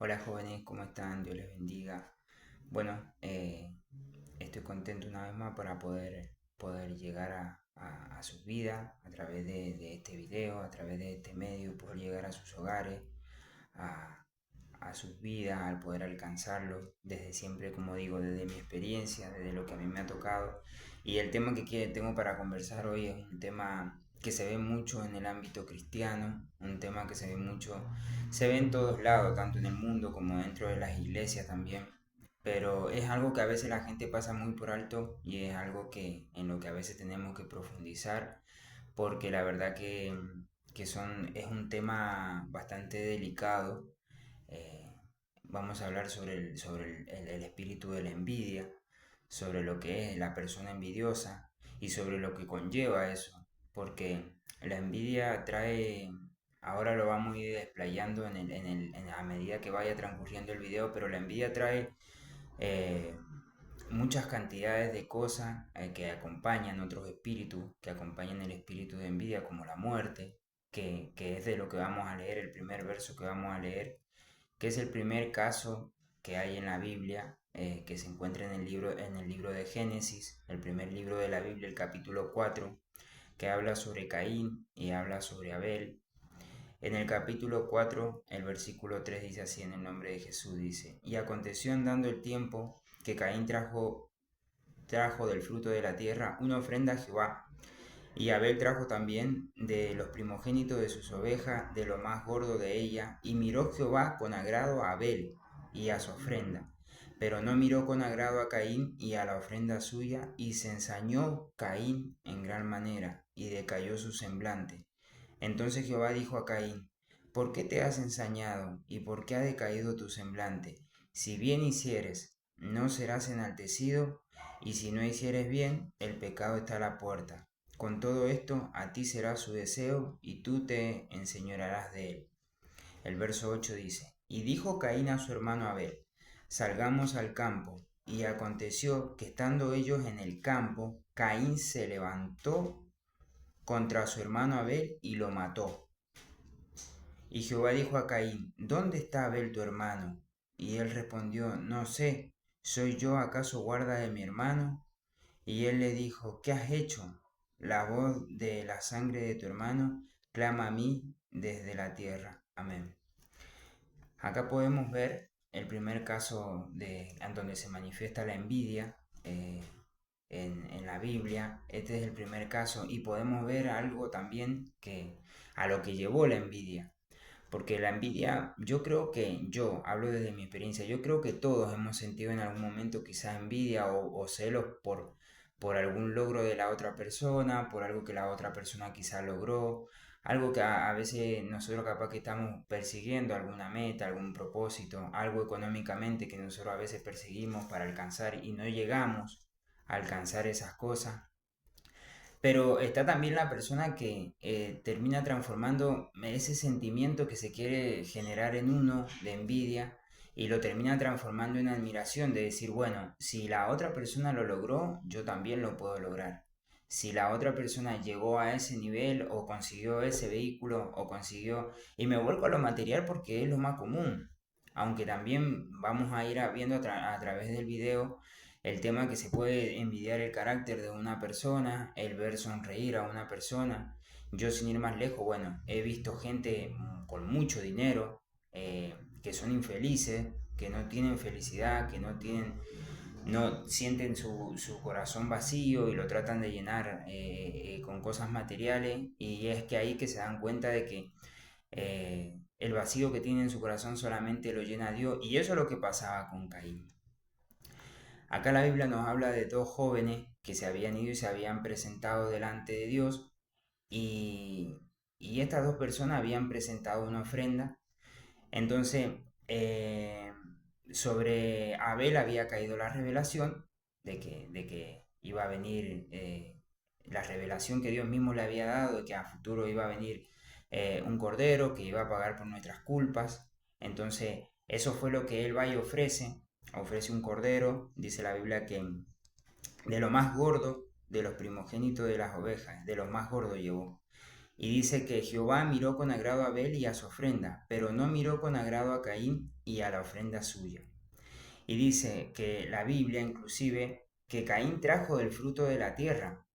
Hola jóvenes, ¿cómo están? Dios les bendiga. Bueno, estoy contento una vez más para poder llegar a sus vidas a través de este video, a través de este medio, poder llegar a sus hogares, a, a sus vidas, al poder alcanzarlos desde siempre, como digo, desde mi experiencia, desde lo que a mí me ha tocado. Y el tema tengo para conversar hoy es un tema que se ve mucho en el ámbito cristiano, un tema que se ve mucho, se ve en todos lados, tanto en el mundo como dentro de las iglesias también. Pero es algo que a veces la gente pasa muy por alto y es algo en lo que a veces tenemos que profundizar porque la verdad es un tema bastante delicado. eh, Vamos a hablar sobre el espíritu de la envidia, sobre lo que es la persona envidiosa y sobre lo que conlleva eso, porque la envidia trae, ahora lo vamos a ir desplayando a medida que vaya transcurriendo el video, pero la envidia trae eh, muchas cantidades de cosas que acompañan otros espíritus, que acompañan el espíritu de envidia, como la muerte, que es de lo que vamos a leer, el primer verso que vamos a leer, que es el primer caso que hay en la Biblia, que se encuentra en el libro de Génesis, el primer libro de la Biblia, el capítulo 4 que habla sobre Caín y habla sobre Abel. En el capítulo 4 el versículo 3 dice así en el nombre de Jesús, dice, y aconteció andando el tiempo que Caín trajo del fruto de la tierra una ofrenda a Jehová. Y Abel trajo también de los primogénitos de sus ovejas, de lo más gordo de ella, y miró Jehová con agrado a Abel y a su ofrenda, pero no miró con agrado a Caín y a la ofrenda suya, y se ensañó Caín en gran manera, y decayó su semblante. Entonces Jehová dijo a Caín, ¿por qué te has ensañado, y por qué ha decaído tu semblante? Si bien hicieres, no serás enaltecido, y si no hicieres bien, el pecado está a la puerta. Con todo esto, a ti será su deseo, y tú te enseñorearás de él. El verso 8 dice, y dijo Caín a su hermano Abel, salgamos al campo. Y aconteció que estando ellos en el campo, Caín se levantó contra su hermano Abel y lo mató. Y Jehová dijo a Caín, ¿dónde está Abel tu hermano? Y él respondió, no sé, ¿soy yo acaso guarda de mi hermano? Y él le dijo, ¿qué has hecho? La voz de la sangre de tu hermano clama a mí desde la tierra. Amén. Acá podemos ver el primer caso en donde se manifiesta la envidia en la Biblia. Este es el primer caso y podemos ver algo también que a lo que llevó la envidia. Porque la envidia, yo hablo desde mi experiencia, yo creo que todos hemos sentido en algún momento quizá envidia o celos por algún logro de la otra persona, por algo que la otra persona quizá logró, algo que a veces nosotros capaz que estamos persiguiendo, alguna meta, algún propósito, algo económicamente que nosotros a veces perseguimos para alcanzar y no llegamos a alcanzar esas cosas. Pero está también la persona que termina transformando ese sentimiento que se quiere generar en uno de envidia y lo termina transformando en admiración de decir, bueno, si la otra persona lo logró, yo también lo puedo lograr. Si la otra persona llegó a ese nivel o consiguió ese vehículo o consiguió... Y me vuelco a lo material porque es lo más común. Aunque también vamos a ir viendo a través del video el tema que se puede envidiar el carácter de una persona, el ver sonreír a una persona. Yo sin ir más lejos, bueno, he visto gente con mucho dinero que son infelices, que no tienen felicidad, que no sienten su corazón vacío y lo tratan de llenar con cosas materiales y es que ahí que se dan cuenta de que el vacío que tiene en su corazón solamente lo llena Dios y eso es lo que pasaba con Caín. Acá la Biblia nos habla de dos jóvenes que se habían ido y se habían presentado delante de Dios y, y estas dos personas habían presentado una ofrenda. Entonces, sobre Abel había caído la revelación de que iba a venir la revelación que Dios mismo le había dado, de que a futuro iba a venir un cordero que iba a pagar por nuestras culpas. Entonces, eso fue lo que él va y ofrece un cordero, dice la Biblia que de lo más gordo de los primogénitos de las ovejas, de lo más gordo llevó. Y dice que Jehová miró con agrado a Abel y a su ofrenda, pero no miró con agrado a Caín y a la ofrenda suya. Y dice que la Biblia inclusive que Caín trajo del fruto de la tierra.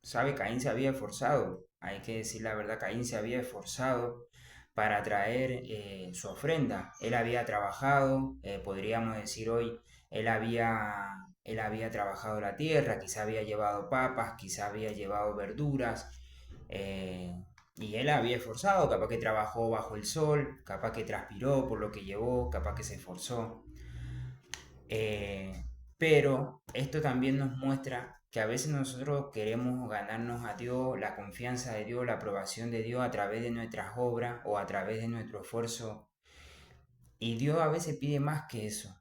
¿Sabe? Caín se había esforzado, hay que decir la verdad, Caín se había esforzado para traer su ofrenda. Él había trabajado, podríamos decir hoy, él había trabajado la tierra, quizá había llevado papas, quizá había llevado verduras, eh, y él había esforzado, capaz que trabajó bajo el sol, capaz que transpiró por lo que llevó, capaz que se esforzó. Eh, pero esto también nos muestra que a veces nosotros queremos ganarnos a Dios, la confianza de Dios, la aprobación de Dios a través de nuestras obras o a través de nuestro esfuerzo. Y Dios a veces pide más que eso.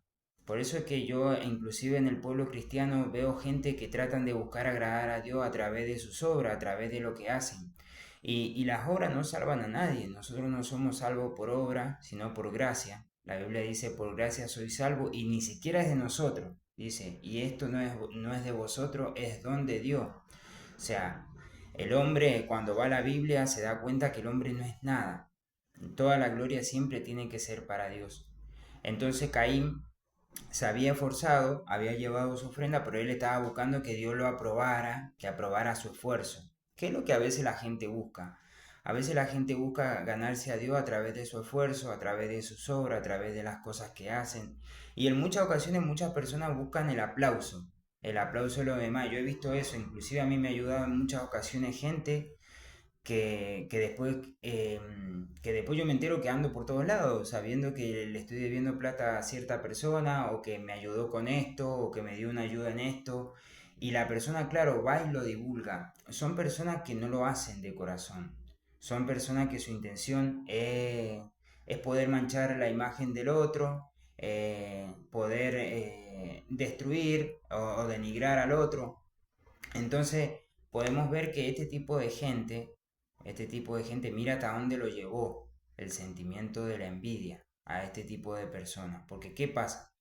Por eso es que yo, inclusive en el pueblo cristiano, veo gente que tratan de buscar agradar a Dios a través de sus obras, a través de lo que hacen. Y las obras no salvan a nadie. Nosotros no somos salvos por obra, sino por gracia. La Biblia dice, por gracia soy salvo y ni siquiera es de nosotros. Dice, y esto no es de vosotros, es don de Dios. O sea, el hombre cuando va a la Biblia se da cuenta que el hombre no es nada. Toda la gloria siempre tiene que ser para Dios. Entonces Caín se había esforzado, había llevado su ofrenda, pero él estaba buscando que Dios lo aprobara, que aprobara su esfuerzo. ¿Qué es lo que a veces la gente busca? A veces la gente busca ganarse a Dios a través de su esfuerzo, a través de sus obras, a través de las cosas que hacen. Y en muchas ocasiones muchas personas buscan el aplauso. El aplauso de los demás. Yo he visto eso, inclusive a mí me ha ayudado en muchas ocasiones gente que después yo me entero que ando por todos lados, sabiendo que le estoy debiendo plata a cierta persona, o que me ayudó con esto, o que me dio una ayuda en esto, y la persona, claro, va y lo divulga. Son personas que no lo hacen de corazón, son personas que su intención es poder manchar la imagen del otro, poder destruir o denigrar al otro. Entonces podemos ver que este tipo de gente, mira hasta dónde lo llevó el sentimiento de la envidia a este tipo de personas. Porque ¿qué pasa?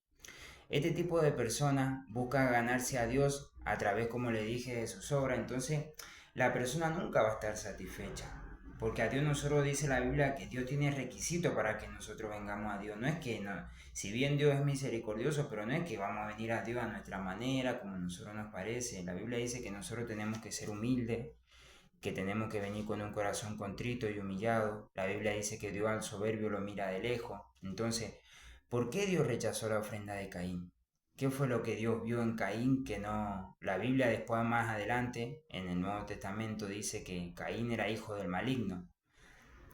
Este tipo de personas busca ganarse a Dios a través, como le dije, de sus obras. Entonces la persona nunca va a estar satisfecha. Porque a Dios nosotros dice la Biblia que Dios tiene requisitos para que nosotros vengamos a Dios. No es que, no, si bien Dios es misericordioso, pero no es que vamos a venir a Dios a nuestra manera, como a nosotros nos parece. La Biblia dice que nosotros tenemos que ser humildes, que tenemos que venir con un corazón contrito y humillado. La Biblia dice que Dios al soberbio lo mira de lejos. Entonces, ¿por qué Dios rechazó la ofrenda de Caín? ¿Qué fue lo que Dios vio en Caín que no? La Biblia después más adelante, en el Nuevo Testamento, dice que Caín era hijo del maligno.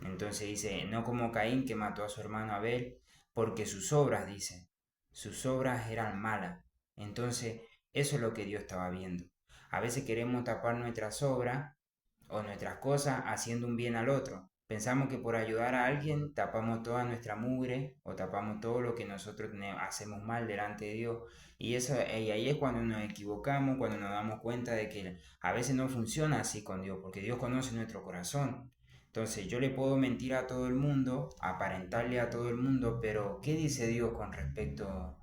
Entonces dice, no como Caín que mató a su hermano Abel, porque sus obras, dice, sus obras eran malas. Entonces, eso es lo que Dios estaba viendo. A veces queremos tapar nuestras obras o nuestras cosas haciendo un bien al otro. Pensamos que por ayudar a alguien tapamos toda nuestra mugre o tapamos todo lo que nosotros hacemos mal delante de Dios. Y ahí es cuando nos equivocamos, cuando nos damos cuenta de que a veces no funciona así con Dios, porque Dios conoce nuestro corazón. Entonces yo le puedo mentir a todo el mundo, aparentarle a todo el mundo, pero ¿qué dice Dios con respecto?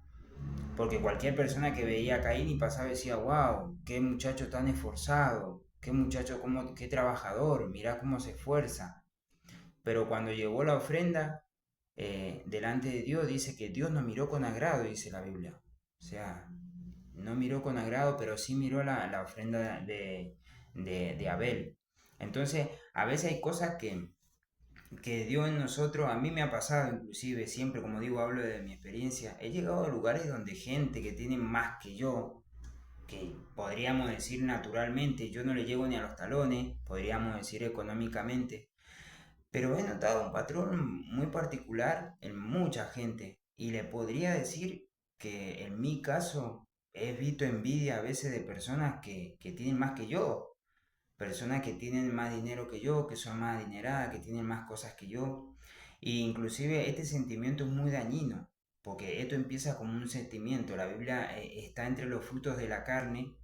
Porque cualquier persona que veía a Caín y pasaba decía, wow, qué muchacho tan esforzado, qué muchacho, qué trabajador, mira cómo se esfuerza. Pero cuando llegó la ofrenda delante de Dios, dice que Dios no miró con agrado, dice la Biblia. O sea, no miró con agrado, pero sí miró la ofrenda de Abel. Entonces, a veces hay cosas que Dios en nosotros, a mí me ha pasado inclusive, siempre como digo, hablo de mi experiencia, he llegado a lugares donde gente que tiene más que yo, que podríamos decir naturalmente, yo no le llego ni a los talones, podríamos decir económicamente, pero he notado un patrón muy particular en mucha gente y le podría decir que en mi caso he visto envidia a veces de personas que tienen más que yo, personas que tienen más dinero que yo, que son más adineradas, que tienen más cosas que yo. E inclusive este sentimiento es muy dañino, porque esto empieza como un sentimiento. La Biblia está entre los frutos de la carne.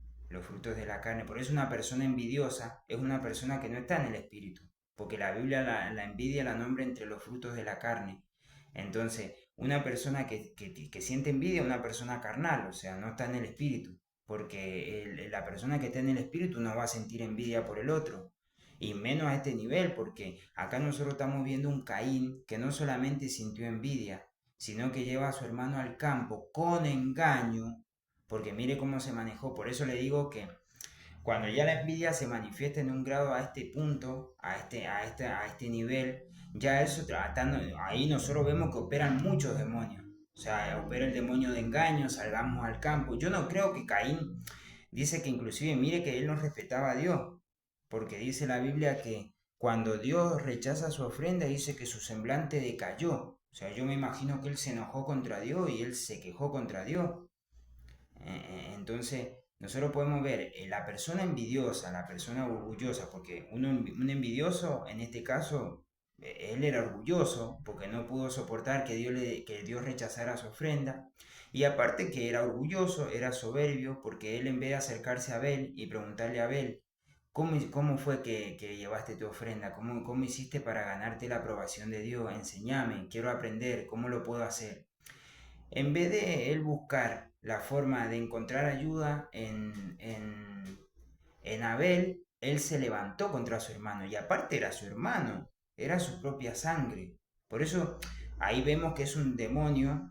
Por eso una persona envidiosa es una persona que no está en el espíritu, porque la Biblia la envidia la nombra entre los frutos de la carne. Entonces, una persona que siente envidia es una persona carnal, o sea, no está en el espíritu porque la persona que está en el espíritu no va a sentir envidia por el otro. y menos a este nivel, porque acá nosotros estamos viendo un Caín que no solamente sintió envidia, sino que lleva a su hermano al campo con engaño, porque mire cómo se manejó. Por eso le digo que cuando ya la envidia se manifiesta en un grado a este punto, a este nivel, ya eso tratando, ahí nosotros vemos que operan muchos demonios. O sea, opera el demonio de engaño, salgamos al campo. Yo no creo que Caín dice que inclusive, mire que él no respetaba a Dios, porque dice la Biblia que cuando Dios rechaza su ofrenda, dice que su semblante decayó. O sea, yo me imagino que él se enojó contra Dios y él se quejó contra Dios. Entonces, nosotros podemos ver la persona envidiosa, la persona orgullosa, porque un envidioso, en este caso, él era orgulloso porque no pudo soportar que Dios rechazara su ofrenda. Y aparte que era orgulloso, era soberbio, porque él en vez de acercarse a Abel y preguntarle a Abel, ¿cómo fue que llevaste tu ofrenda? ¿Cómo hiciste para ganarte la aprobación de Dios? Enséñame, quiero aprender, ¿cómo lo puedo hacer? En vez de él buscar la forma de encontrar ayuda en Abel, él se levantó contra su hermano. Y aparte era su hermano, era su propia sangre. Por eso ahí vemos que es un demonio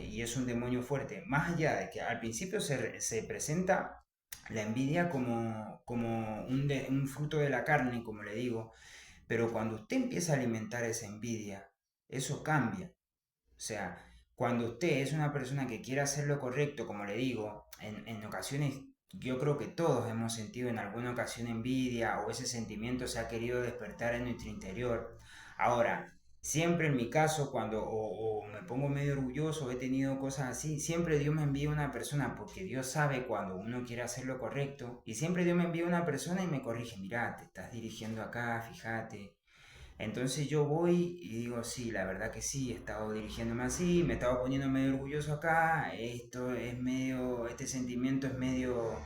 y es un demonio fuerte. Más allá de que al principio se presenta la envidia como un fruto de la carne, como le digo. Pero cuando usted empieza a alimentar esa envidia, eso cambia. O sea, cuando usted es una persona que quiere hacer lo correcto, como le digo, en ocasiones yo creo que todos hemos sentido en alguna ocasión envidia o ese sentimiento se ha querido despertar en nuestro interior. Ahora, siempre en mi caso, cuando o me pongo medio orgulloso o he tenido cosas así, siempre Dios me envía una persona porque Dios sabe cuando uno quiere hacer lo correcto y siempre Dios me envía una persona y me corrige, mira, te estás dirigiendo acá, fíjate. Entonces yo voy y digo, sí, la verdad que sí, he estado dirigiéndome así, me he estado poniendo medio orgulloso acá, esto es medio, este sentimiento es medio...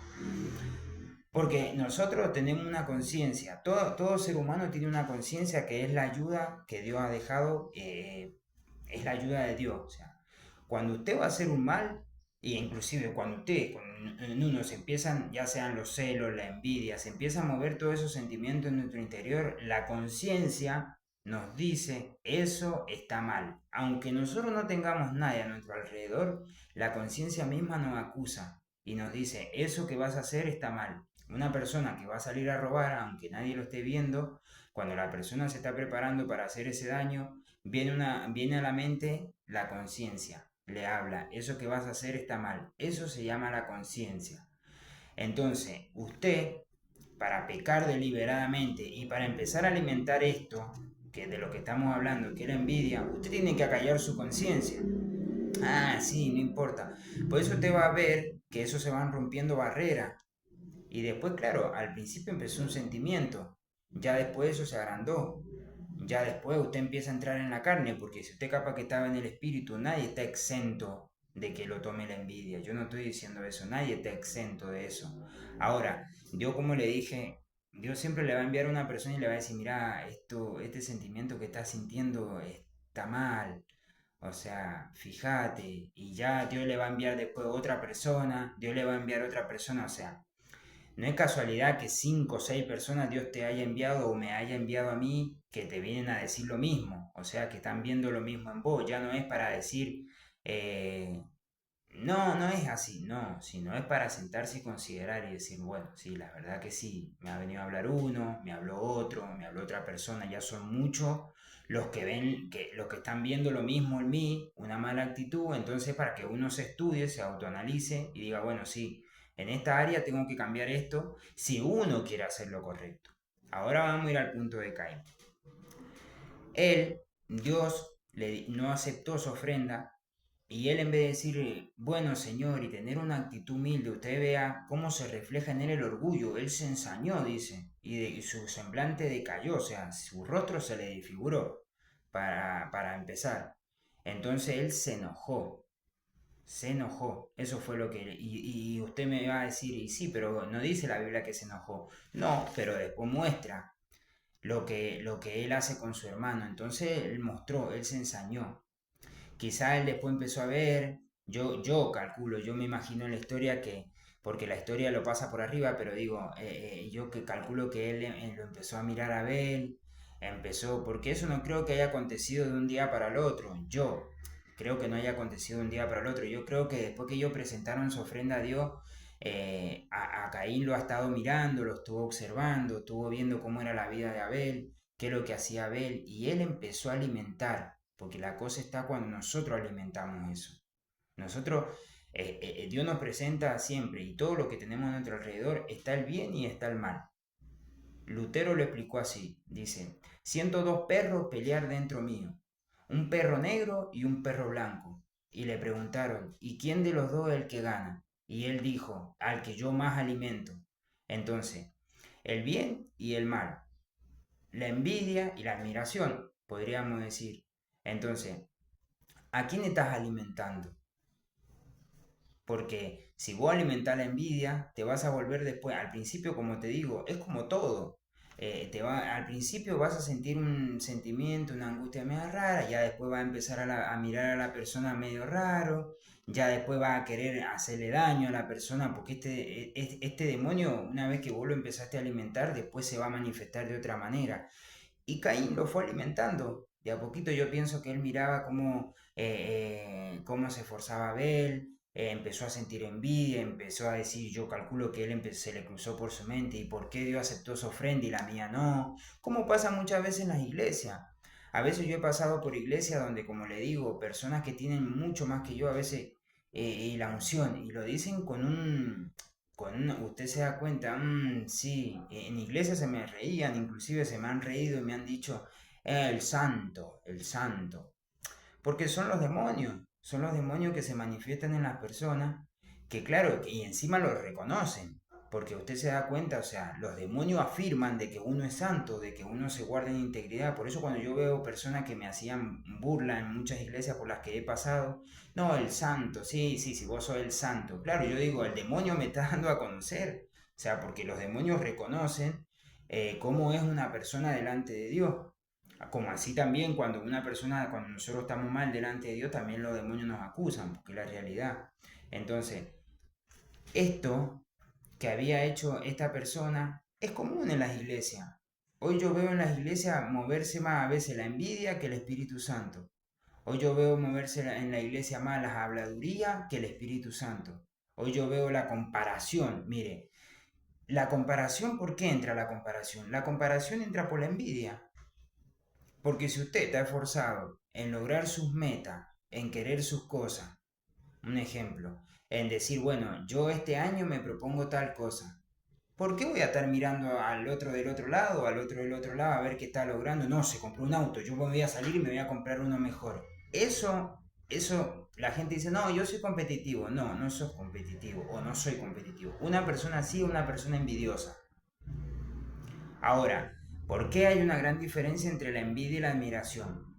Porque nosotros tenemos una conciencia, todo ser humano tiene una conciencia que es la ayuda que Dios ha dejado, es la ayuda de Dios. O sea, cuando usted va a hacer un mal, y inclusive cuando en uno se empiezan, ya sean los celos, la envidia, se empiezan a mover todos esos sentimientos en nuestro interior, la conciencia nos dice, eso está mal. Aunque nosotros no tengamos nadie a nuestro alrededor, la conciencia misma nos acusa y nos dice, eso que vas a hacer está mal. Una persona que va a salir a robar, aunque nadie lo esté viendo, cuando la persona se está preparando para hacer ese daño, viene a la mente la conciencia, le habla, eso que vas a hacer está mal, eso se llama la conciencia. Entonces, usted, para pecar deliberadamente y para empezar a alimentar esto, que de lo que estamos hablando, que es la envidia, usted tiene que acallar su conciencia. Ah, sí, no importa. Por eso usted va a ver que eso se van rompiendo barreras. Y después, claro, al principio empezó un sentimiento, ya después eso se agrandó, ya después usted empieza a entrar en la carne, porque si usted capaz que estaba en el espíritu, nadie está exento de que lo tome la envidia. Yo no estoy diciendo eso, nadie está exento de eso. Ahora, yo como le dije, Dios siempre le va a enviar a una persona y le va a decir, mira, este sentimiento que estás sintiendo está mal. O sea, fíjate, y ya Dios le va a enviar después otra persona, Dios le va a enviar otra persona, o sea, no es casualidad que 5 o 6 personas Dios te haya enviado o me haya enviado a mí que te vienen a decir lo mismo. O sea, que están viendo lo mismo en vos. Ya no es para decir, eh, no, no es así, no. Sino es para sentarse y considerar y decir, bueno, sí, la verdad que sí. Me ha venido a hablar uno, me habló otro, me habló otra persona. Ya son muchos los que ven, los que están viendo lo mismo en mí, una mala actitud. Entonces, para que uno se estudie, se autoanalice y diga, bueno, sí, en esta área tengo que cambiar esto si uno quiere hacer lo correcto. Ahora vamos a ir al punto de Caín. Él, Dios, no aceptó su ofrenda y él en vez de decir, bueno Señor, y tener una actitud humilde, usted vea cómo se refleja en él el orgullo, él se ensañó, dice, y su semblante decayó, o sea, su rostro se le disfiguró para empezar. Entonces él se enojó, eso fue lo que... Y usted me va a decir, y sí, pero no dice la Biblia que se enojó. No, pero después muestra lo que él hace con su hermano. Entonces él mostró, él se ensañó. Quizá él después empezó a ver, yo calculo, yo me imagino en la historia que porque la historia lo pasa por arriba, pero digo, yo que calculo que él lo empezó a mirar a Abel, empezó, porque eso no creo que haya acontecido de un día para el otro, yo creo que no haya acontecido de un día para el otro, yo creo que después que ellos presentaron su ofrenda a Dios, a Caín lo ha estado mirando, lo estuvo observando, estuvo viendo cómo era la vida de Abel, qué es lo que hacía Abel, y él empezó a alimentar, porque la cosa está cuando nosotros alimentamos eso. Nosotros, Dios nos presenta siempre, y todo lo que tenemos a nuestro alrededor, está el bien y está el mal. Lutero lo explicó así, dice, siento dos perros pelear dentro mío, un perro negro y un perro blanco. Y le preguntaron, ¿y quién de los dos es el que gana? Y él dijo, al que yo más alimento. Entonces, el bien y el mal, la envidia y la admiración, podríamos decir. Entonces, ¿a quién estás alimentando? Porque si vos alimentás la envidia, te vas a volver después, al principio, como te digo, es como todo. Al principio vas a sentir un sentimiento, una angustia medio rara, ya después vas a empezar a mirar a la persona medio raro, ya después vas a querer hacerle daño a la persona, porque este demonio, una vez que vos lo empezaste a alimentar, después se va a manifestar de otra manera. Y Caín lo fue alimentando. De a poquito yo pienso que él miraba cómo se esforzaba Abel, empezó a sentir envidia, empezó a decir, yo calculo que se le cruzó por su mente, ¿y por qué Dios aceptó su ofrenda y la mía no? Como pasa muchas veces en las iglesias. A veces yo he pasado por iglesias donde, como le digo, personas que tienen mucho más que yo, a veces, y la unción, y lo dicen usted se da cuenta, sí, en iglesia se me reían, inclusive se me han reído y me han dicho, el santo, el santo. Porque son los demonios que se manifiestan en las personas, que claro, y encima lo reconocen, porque usted se da cuenta, o sea, los demonios afirman de que uno es santo, de que uno se guarda en integridad. Por eso cuando yo veo personas que me hacían burla en muchas iglesias por las que he pasado, no, el santo, sí, sí, sí, vos sos el santo. Claro, yo digo, el demonio me está dando a conocer, o sea, porque los demonios reconocen cómo es una persona delante de Dios. Como así también cuando nosotros estamos mal delante de Dios, también los demonios nos acusan, porque es la realidad. Entonces, esto que había hecho esta persona es común en las iglesias. Hoy yo veo en las iglesias moverse más a veces la envidia que el Espíritu Santo. Hoy yo veo moverse en la iglesia más las habladurías que el Espíritu Santo. Hoy yo veo la comparación. Mire, la comparación, ¿por qué entra la comparación? La comparación entra por la envidia. Porque si usted está esforzado en lograr sus metas, en querer sus cosas, un ejemplo, en decir, bueno, yo este año me propongo tal cosa, ¿por qué voy a estar mirando al otro del otro lado, al otro del otro lado, a ver qué está logrando? No, se compró un auto, yo voy a salir y me voy a comprar uno mejor. La gente dice, no, yo soy competitivo. No, no sos competitivo o no soy competitivo. Una persona así es una persona envidiosa. Ahora, ¿por qué hay una gran diferencia entre la envidia y la admiración?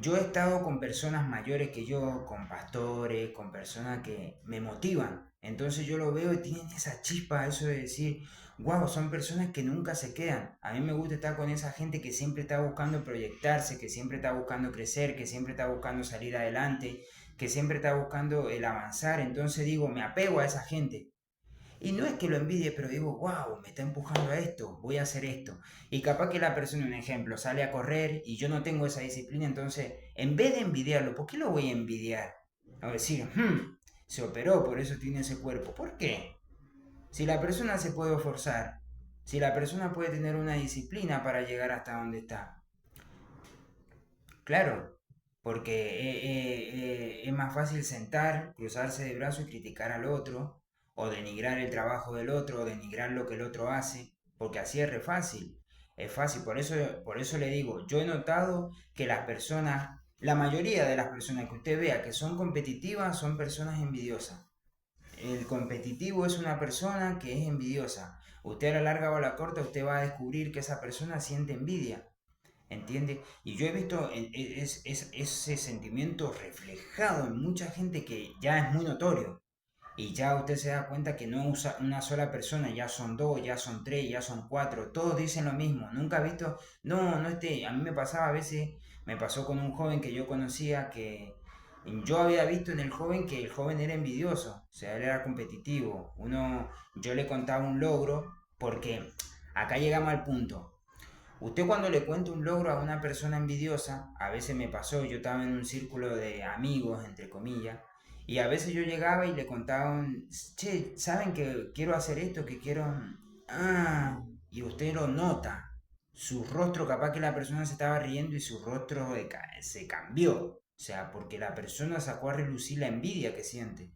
Yo he estado con personas mayores que yo, con pastores, con personas que me motivan. Entonces yo lo veo y tienen esa chispa, eso de decir, wow, son personas que nunca se quedan. A mí me gusta estar con esa gente que siempre está buscando proyectarse, que siempre está buscando crecer, que siempre está buscando salir adelante, que siempre está buscando el avanzar. Entonces digo, me apego a esa gente. Y no es que lo envidie, pero digo, wow, me está empujando a esto, voy a hacer esto. Y capaz que la persona, un ejemplo, sale a correr y yo no tengo esa disciplina, entonces, en vez de envidiarlo, ¿por qué lo voy a envidiar? A decir, se operó, por eso tiene ese cuerpo. ¿Por qué? Si la persona se puede esforzar, si la persona puede tener una disciplina para llegar hasta donde está. Claro, porque es más fácil sentar, cruzarse de brazos y criticar al otro, o denigrar el trabajo del otro, o denigrar lo que el otro hace, porque así es re fácil. Es fácil, por eso le digo, yo he notado que las personas, la mayoría de las personas que usted vea que son competitivas, son personas envidiosas. El competitivo es una persona que es envidiosa. Usted a la larga o a la corta, usted va a descubrir que esa persona siente envidia. ¿Entiende? Y yo he visto ese sentimiento reflejado en mucha gente que ya es muy notorio. Y ya usted se da cuenta que no usa una sola persona, ya son dos, ya son tres, ya son cuatro, todos dicen lo mismo. Nunca he visto, no, a mí me pasaba a veces, me pasó con un joven que yo conocía Yo había visto en el joven que el joven era envidioso, o sea, él era competitivo. Yo le contaba un logro porque acá llegamos al punto. Usted cuando le cuenta un logro a una persona envidiosa, a veces me pasó, yo estaba en un círculo de amigos, entre comillas, y a veces yo llegaba y le contaba che, ¿saben que quiero hacer esto, que quiero... Ah, y usted lo nota. Su rostro, capaz que la persona se estaba riendo y su rostro se cambió. O sea, porque la persona sacó a relucir la envidia que siente.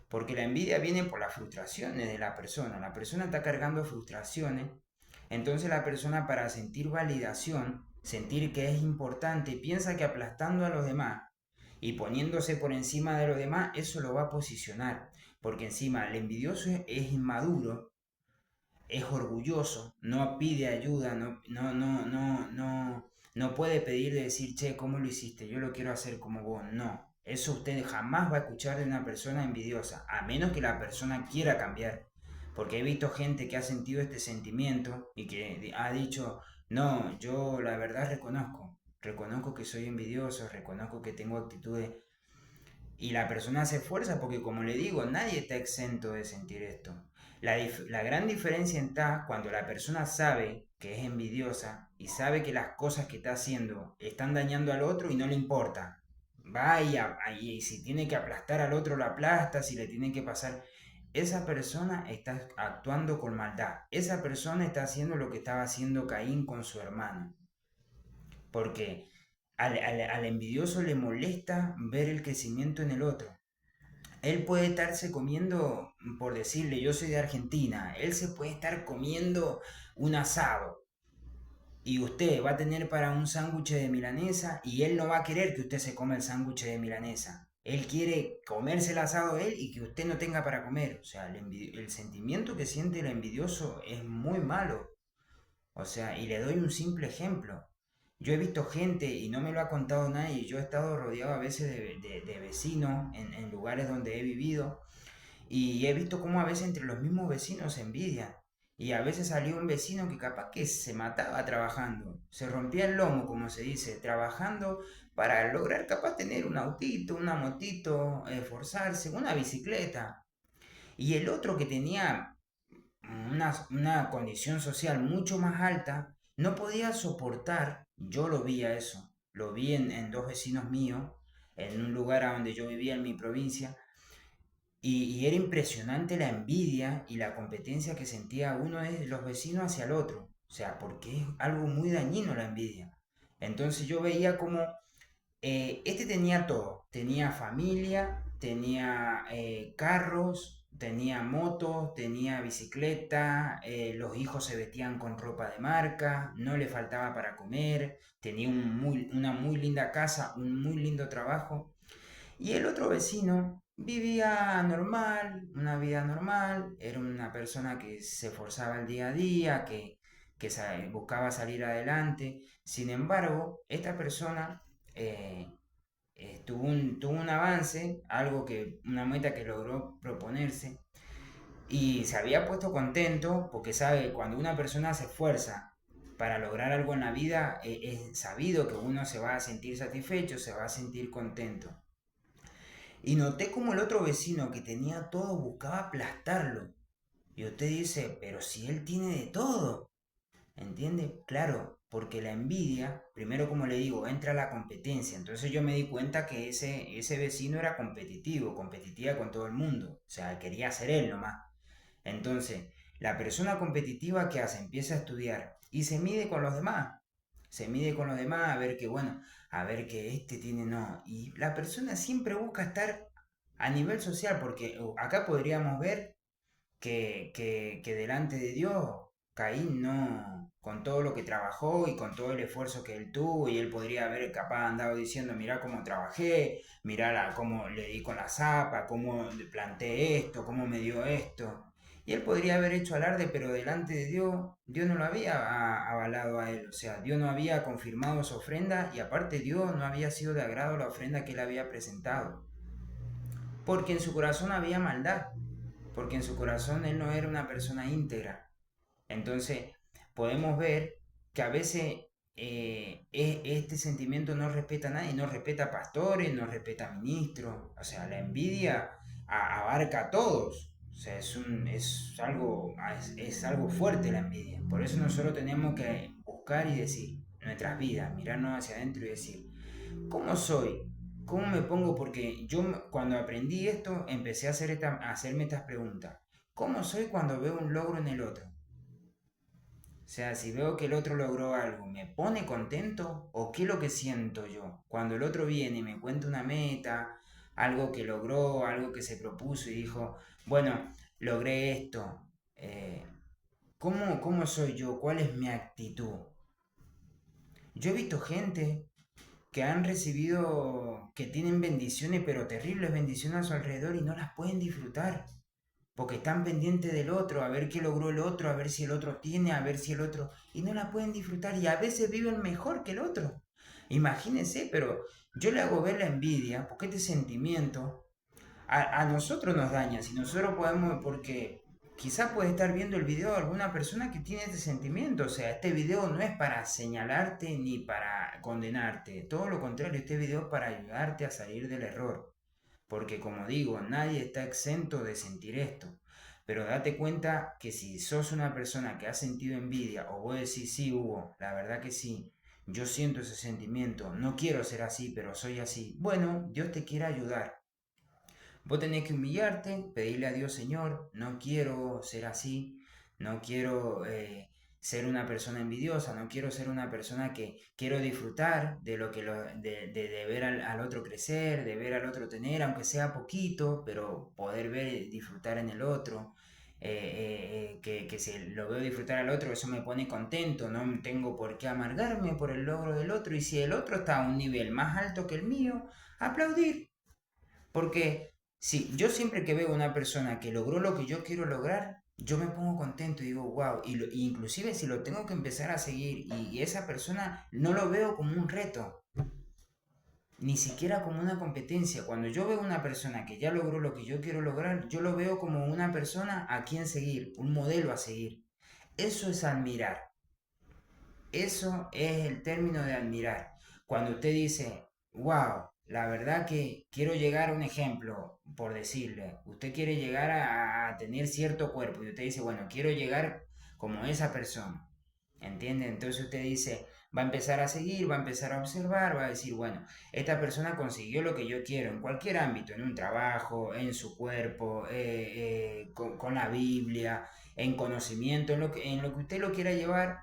Porque la envidia viene por las frustraciones de la persona. La persona está cargando frustraciones. Entonces la persona para sentir validación, sentir que es importante, piensa que aplastando a los demás y poniéndose por encima de los demás, eso lo va a posicionar. Porque encima el envidioso es inmaduro, es orgulloso, no pide ayuda, no puede pedir de decir, che, ¿cómo lo hiciste? Yo lo quiero hacer como vos. No, eso usted jamás va a escuchar de una persona envidiosa, a menos que la persona quiera cambiar. Porque he visto gente que ha sentido este sentimiento y que ha dicho, no, yo la verdad reconozco que soy envidioso, reconozco que tengo actitudes y la persona se esfuerza porque, como le digo, nadie está exento de sentir esto. La gran diferencia está cuando la persona sabe que es envidiosa y sabe que las cosas que está haciendo están dañando al otro y no le importa. Va y si tiene que aplastar al otro lo aplasta, si le tiene que pasar. Esa persona está actuando con maldad. Esa persona está haciendo lo que estaba haciendo Caín con su hermano. Porque al envidioso le molesta ver el crecimiento en el otro. Él puede estarse comiendo, por decirle, yo soy de Argentina, él se puede estar comiendo un asado y usted va a tener para un sándwich de milanesa y él no va a querer que usted se coma el sándwich de milanesa. Él quiere comerse el asado él y que usted no tenga para comer. O sea, el sentimiento que siente el envidioso es muy malo. O sea, y le doy un simple ejemplo. Yo he visto gente, y no me lo ha contado nadie, yo he estado rodeado a veces de vecinos en lugares donde he vivido, y he visto cómo a veces entre los mismos vecinos se envidian. Y a veces salió un vecino que capaz que se mataba trabajando, se rompía el lomo, como se dice, trabajando para lograr capaz tener un autito, una motito, esforzarse, una bicicleta. Y el otro que tenía una condición social mucho más alta, no podía soportar, yo lo vi a eso, lo vi en dos vecinos míos, en un lugar a donde yo vivía en mi provincia, y era impresionante la envidia y la competencia que sentía uno de los vecinos hacia el otro, o sea, porque es algo muy dañino la envidia. Entonces yo veía como este tenía todo, tenía familia, tenía carros, tenía motos, tenía bicicleta, los hijos se vestían con ropa de marca, no le faltaba para comer, tenía una muy linda casa, un muy lindo trabajo. Y el otro vecino vivía normal, una vida normal, era una persona que se esforzaba el día a día, buscaba salir adelante. Sin embargo, esta persona tuvo un avance, una meta que logró proponerse, y se había puesto contento porque sabe que cuando una persona se esfuerza para lograr algo en la vida, es sabido que uno se va a sentir satisfecho, se va a sentir contento. Y noté como el otro vecino que tenía todo buscaba aplastarlo. Y usted dice, pero si él tiene de todo. ¿Entiende? Claro, porque la envidia, primero como le digo, entra la competencia. Entonces yo me di cuenta que ese vecino era competitivo, competitiva con todo el mundo. O sea, quería ser él nomás. Entonces, la persona competitiva que hace, empieza a estudiar y se mide con los demás. Se mide con los demás a ver que, bueno, a ver que este tiene no. Y la persona siempre busca estar a nivel social, porque acá podríamos ver que delante de Dios, Caín no, con todo lo que trabajó y con todo el esfuerzo que él tuvo, y él podría haber capaz andado diciendo, mirá cómo trabajé, mirá cómo le di con la zapa, cómo le planté esto, cómo me dio esto. Y él podría haber hecho alarde, pero delante de Dios, Dios no lo había avalado a él. O sea, Dios no había confirmado su ofrenda y aparte Dios no había sido de agrado la ofrenda que él había presentado. Porque en su corazón había maldad, porque en su corazón él no era una persona íntegra. Entonces, podemos ver que a veces este sentimiento no respeta a nadie, no respeta a pastores, no respeta a ministros. O sea, la envidia abarca a todos. O sea, es algo fuerte la envidia. Por eso nosotros tenemos que buscar y decir nuestras vidas, mirarnos hacia adentro y decir, ¿cómo soy? ¿Cómo me pongo? Porque cuando aprendí esto empecé a hacerme estas preguntas. ¿Cómo soy cuando veo un logro en el otro? O sea, si veo que el otro logró algo, ¿me pone contento? ¿O qué es lo que siento yo? Cuando el otro viene y me cuenta una meta, algo que logró, algo que se propuso y dijo, bueno, logré esto. eh, ¿Cómo soy yo? ¿Cuál es mi actitud? Yo he visto gente que han recibido, que tienen bendiciones, pero terribles bendiciones a su alrededor y no las pueden disfrutar porque están pendientes del otro, a ver qué logró el otro, a ver si el otro tiene, a ver si el otro... Y no la pueden disfrutar y a veces viven mejor que el otro. Imagínense, pero yo le hago ver la envidia, porque este sentimiento a nosotros nos daña. Si nosotros podemos, porque quizás puede estar viendo el video de alguna persona que tiene este sentimiento. O sea, este video no es para señalarte ni para condenarte. Todo lo contrario, este video es para ayudarte a salir del error. Porque como digo, nadie está exento de sentir esto. Pero date cuenta que si sos una persona que ha sentido envidia o vos decís, sí, Hugo, la verdad que sí, yo siento ese sentimiento, no quiero ser así, pero soy así. Bueno, Dios te quiere ayudar. Vos tenés que humillarte, pedirle a Dios, Señor, no quiero ser así, no quiero ser una persona envidiosa, no quiero ser una persona que quiero disfrutar de lo que de ver al otro crecer, de ver al otro tener, aunque sea poquito, pero poder ver y disfrutar en el otro. Que si lo veo disfrutar al otro, eso me pone contento, no tengo por qué amargarme por el logro del otro, y si el otro está a un nivel más alto que el mío, aplaudir, porque si yo siempre que veo una persona que logró lo que yo quiero lograr, yo me pongo contento y digo, wow, inclusive si lo tengo que empezar a seguir y esa persona no lo veo como un reto, ni siquiera como una competencia. Cuando yo veo una persona que ya logró lo que yo quiero lograr, yo lo veo como una persona a quien seguir, un modelo a seguir. Eso es admirar. Eso es el término de admirar. Cuando usted dice, wow, la verdad que quiero llegar a un ejemplo, por decirle, usted quiere llegar a tener cierto cuerpo y usted dice, bueno, quiero llegar como esa persona. ¿Entiende? Entonces usted dice, va a empezar a seguir, va a empezar a observar, va a decir, bueno, esta persona consiguió lo que yo quiero en cualquier ámbito, en un trabajo, en su cuerpo, con la Biblia, en conocimiento, en lo que usted lo quiera llevar.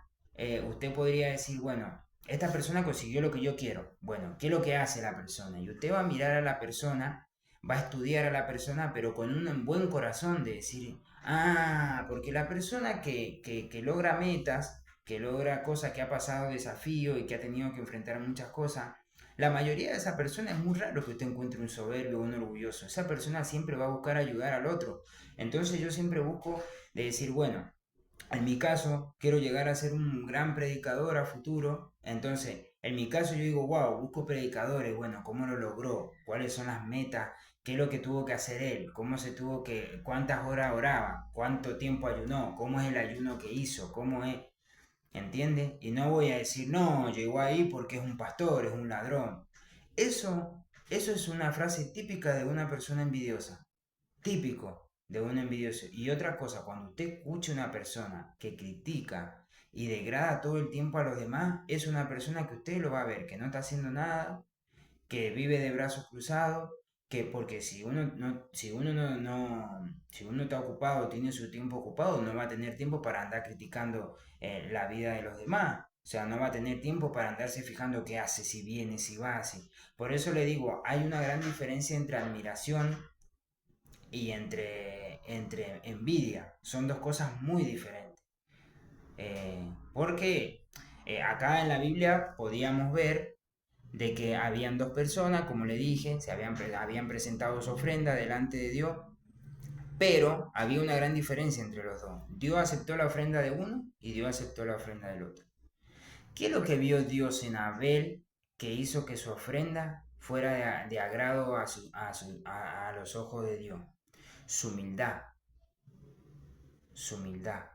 Usted podría decir, bueno, esta persona consiguió lo que yo quiero. Bueno, ¿qué es lo que hace la persona? Y usted va a mirar a la persona, va a estudiar a la persona, pero con un buen corazón de decir, ah, porque la persona que logra metas, que logra cosas, que ha pasado desafíos y que ha tenido que enfrentar muchas cosas, la mayoría de esa persona es muy raro que usted encuentre un soberbio o un orgulloso. Esa persona siempre va a buscar ayudar al otro. Entonces yo siempre busco de decir, bueno, en mi caso, quiero llegar a ser un gran predicador a futuro. Entonces, en mi caso yo digo, wow, busco predicadores. Bueno, ¿cómo lo logró? ¿Cuáles son las metas? ¿Qué es lo que tuvo que hacer él? ¿Cómo se tuvo que, cuántas horas oraba? ¿Cuánto tiempo ayunó? ¿Cómo es el ayuno que hizo? ¿Cómo es? ¿Entiendes? Y no voy a decir, no, llegó ahí porque es un pastor, es un ladrón. Eso es una frase típica de una persona envidiosa. Típico de un envidioso. Y otra cosa, cuando usted escucha una persona que critica y degrada todo el tiempo a los demás, es una persona que usted lo va a ver, que no está haciendo nada, que vive de brazos cruzados, que porque si uno está ocupado, tiene su tiempo ocupado, no va a tener tiempo para andar criticando la vida de los demás. O sea, no va a tener tiempo para andarse fijando qué hace, si viene, si va, así. Por eso le digo, hay una gran diferencia entre admiración y entre envidia. Son dos cosas muy diferentes. Porque acá en la Biblia podíamos ver de que habían dos personas, como le dije, habían presentado su ofrenda delante de Dios, pero había una gran diferencia entre los dos. Dios aceptó la ofrenda de uno y Dios aceptó la ofrenda del otro. ¿Qué es lo que vio Dios en Abel que hizo que su ofrenda fuera de agrado a los ojos de Dios? Su humildad, su humildad.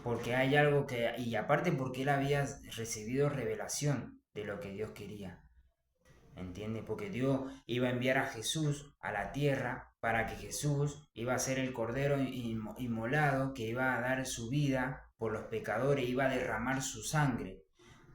porque hay algo que, y aparte porque él había recibido revelación de lo que Dios quería. ¿Entiendes? Porque Dios iba a enviar a Jesús a la tierra para que Jesús iba a ser el cordero inmolado que iba a dar su vida por los pecadores, iba a derramar su sangre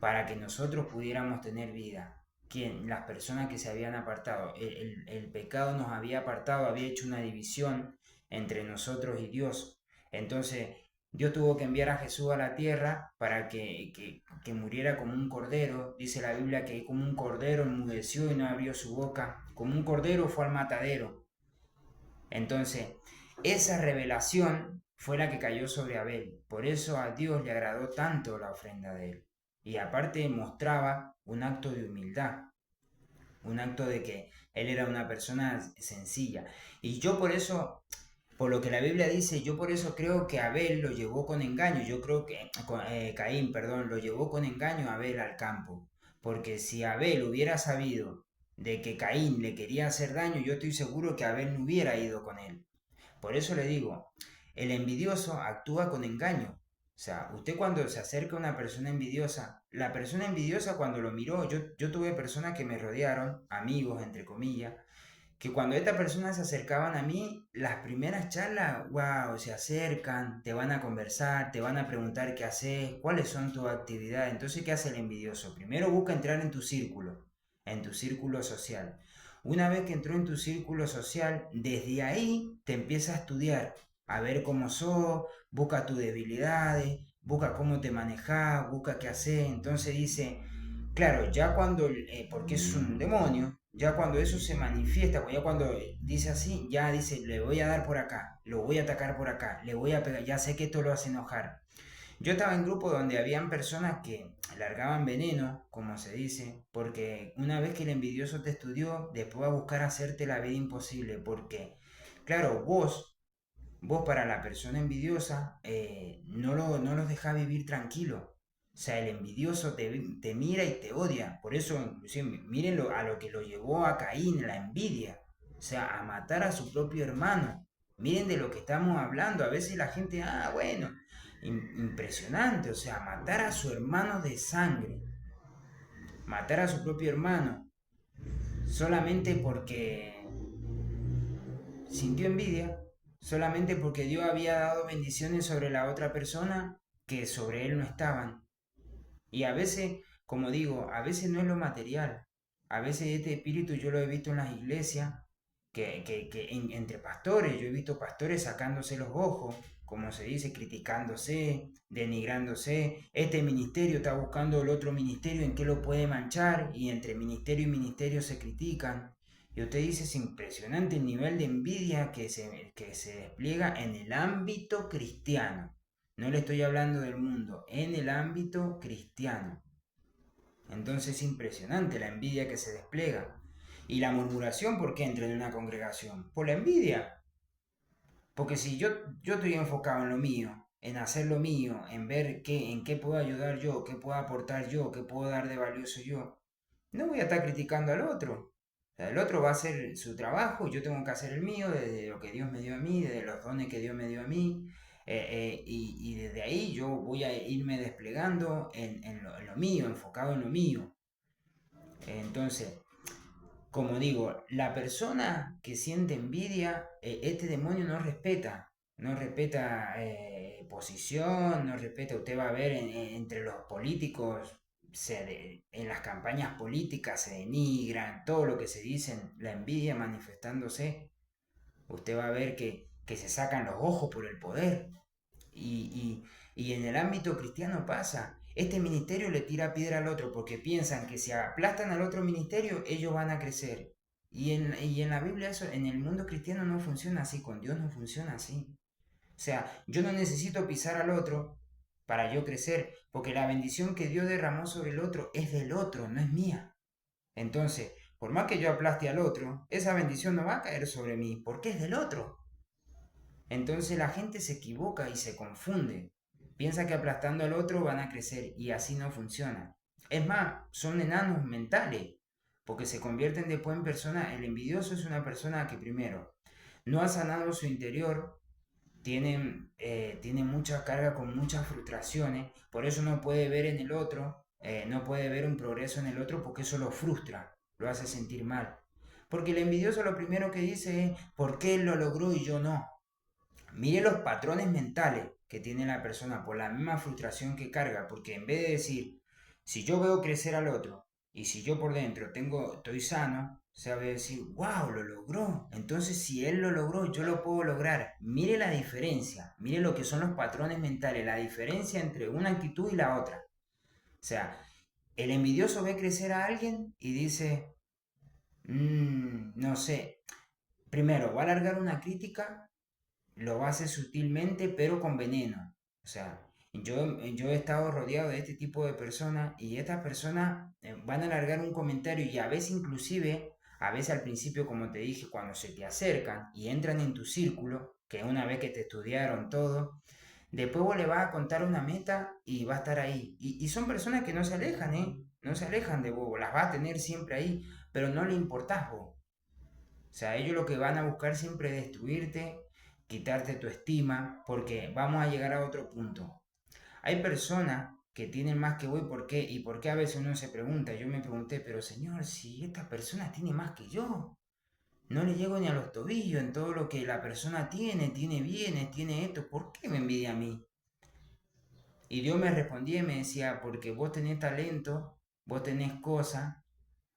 para que nosotros pudiéramos tener vida. ¿Quién? Las personas que se habían apartado. El pecado nos había apartado, había hecho una división entre nosotros y Dios. Entonces, Dios tuvo que enviar a Jesús a la tierra para que muriera como un cordero. Dice la Biblia que como un cordero enmudeció y no abrió su boca. Como un cordero fue al matadero. Entonces, esa revelación fue la que cayó sobre Abel. Por eso a Dios le agradó tanto la ofrenda de él. Y aparte mostraba un acto de humildad. Un acto de que él era una persona sencilla. Y yo por eso, por lo que la Biblia dice, yo por eso creo que Abel lo llevó con engaño. Yo creo que Caín, perdón, lo llevó con engaño a Abel al campo. Porque si Abel hubiera sabido de que Caín le quería hacer daño, yo estoy seguro que Abel no hubiera ido con él. Por eso le digo, el envidioso actúa con engaño. O sea, usted cuando se acerca a una persona envidiosa, la persona envidiosa cuando lo miró, yo tuve personas que me rodearon, amigos entre comillas, que cuando estas personas se acercaban a mí, las primeras charlas, wow, se acercan, te van a conversar, te van a preguntar qué haces, cuáles son tus actividades. Entonces, ¿qué hace el envidioso? Primero busca entrar en tu círculo social. Una vez que entró en tu círculo social, desde ahí te empieza a estudiar, a ver cómo sos, busca tus debilidades, busca cómo te manejas, busca qué hacer. Entonces dice, claro, ya cuando, porque es un demonio, ya cuando eso se manifiesta, ya cuando dice así, ya dice, le voy a dar por acá, lo voy a atacar por acá, le voy a pegar, ya sé que esto lo hace enojar. Yo estaba en grupo donde habían personas que largaban veneno, como se dice, porque una vez que el envidioso te estudió, después va a buscar hacerte la vida imposible, porque, claro, vos para la persona envidiosa no los deja vivir tranquilo. O sea, el envidioso te mira y te odia. Por eso, inclusive, mírenlo a lo que lo llevó a Caín, la envidia. O sea, a matar a su propio hermano. Miren de lo que estamos hablando. A veces la gente, bueno, impresionante. O sea, matar a su hermano de sangre. Matar a su propio hermano. Solamente porque sintió envidia, solamente porque Dios había dado bendiciones sobre la otra persona que sobre él no estaban. Y a veces, como digo, a veces no es lo material. A veces este espíritu yo lo he visto en las iglesias, entre pastores, yo he visto pastores sacándose los ojos, como se dice, criticándose, denigrándose. Este ministerio está buscando el otro ministerio en qué lo puede manchar y entre ministerio y ministerio se critican. Y usted dice, es impresionante el nivel de envidia que se despliega en el ámbito cristiano. No le estoy hablando del mundo, en el ámbito cristiano. Entonces es impresionante la envidia que se despliega. Y la murmuración, ¿por qué entra en una congregación? Por la envidia. Porque si yo estoy enfocado en lo mío, en hacer lo mío, en ver en qué puedo ayudar yo, qué puedo aportar yo, qué puedo dar de valioso yo, no voy a estar criticando al otro. O sea, el otro va a hacer su trabajo, yo tengo que hacer el mío, desde lo que Dios me dio a mí, desde los dones que Dios me dio a mí, y desde ahí yo voy a irme desplegando en lo mío, enfocado en lo mío. Entonces, como digo, la persona que siente envidia, este demonio no respeta posición, no respeta, usted va a ver entre los políticos, en las campañas políticas se denigran, todo lo que se dicen, la envidia manifestándose, usted va a ver que se sacan los ojos por el poder. Y en el ámbito cristiano pasa. Este ministerio le tira piedra al otro porque piensan que si aplastan al otro ministerio, ellos van a crecer. Y en la Biblia eso, en el mundo cristiano no funciona así, con Dios no funciona así. O sea, yo no necesito pisar al otro para yo crecer, porque la bendición que Dios derramó sobre el otro es del otro, no es mía. Entonces, por más que yo aplaste al otro, esa bendición no va a caer sobre mí, porque es del otro. Entonces la gente se equivoca y se confunde. Piensa que aplastando al otro van a crecer y así no funciona. Es más, son enanos mentales, porque se convierten después en personas. El envidioso es una persona que primero no ha sanado su interior, tienen mucha carga con muchas frustraciones, por eso no puede ver en el otro, no puede ver un progreso en el otro porque eso lo frustra, lo hace sentir mal. Porque el envidioso lo primero que dice es, ¿por qué él lo logró y yo no? Mire los patrones mentales que tiene la persona por la misma frustración que carga, porque en vez de decir, si yo veo crecer al otro y si yo por dentro estoy sano, se va a decir, wow, lo logró. Entonces, si él lo logró, yo lo puedo lograr. Mire la diferencia, mire lo que son los patrones mentales, la diferencia entre una actitud y la otra. O sea, el envidioso ve crecer a alguien y dice, no sé, primero va a largar una crítica, lo hace sutilmente pero con veneno. O sea, yo he estado rodeado de este tipo de personas y estas personas van a alargar un comentario y a veces inclusive, a veces al principio como te dije, cuando se te acercan y entran en tu círculo, que una vez que te estudiaron todo, después vos le vas a contar una meta y va a estar ahí. Y son personas que no se alejan, ¿eh? No se alejan de vos, las vas a tener siempre ahí, pero no le importás vos. O sea, ellos lo que van a buscar siempre es destruirte, quitarte tu estima, porque vamos a llegar a otro punto. Hay personas que tienen más que vos, ¿y por qué? Y por qué a veces uno se pregunta, yo me pregunté, pero señor, si esta persona tiene más que yo, no le llego ni a los tobillos en todo lo que la persona tiene bienes, tiene esto, ¿por qué me envidia a mí? Y Dios me respondía y me decía, porque vos tenés talento, vos tenés cosas,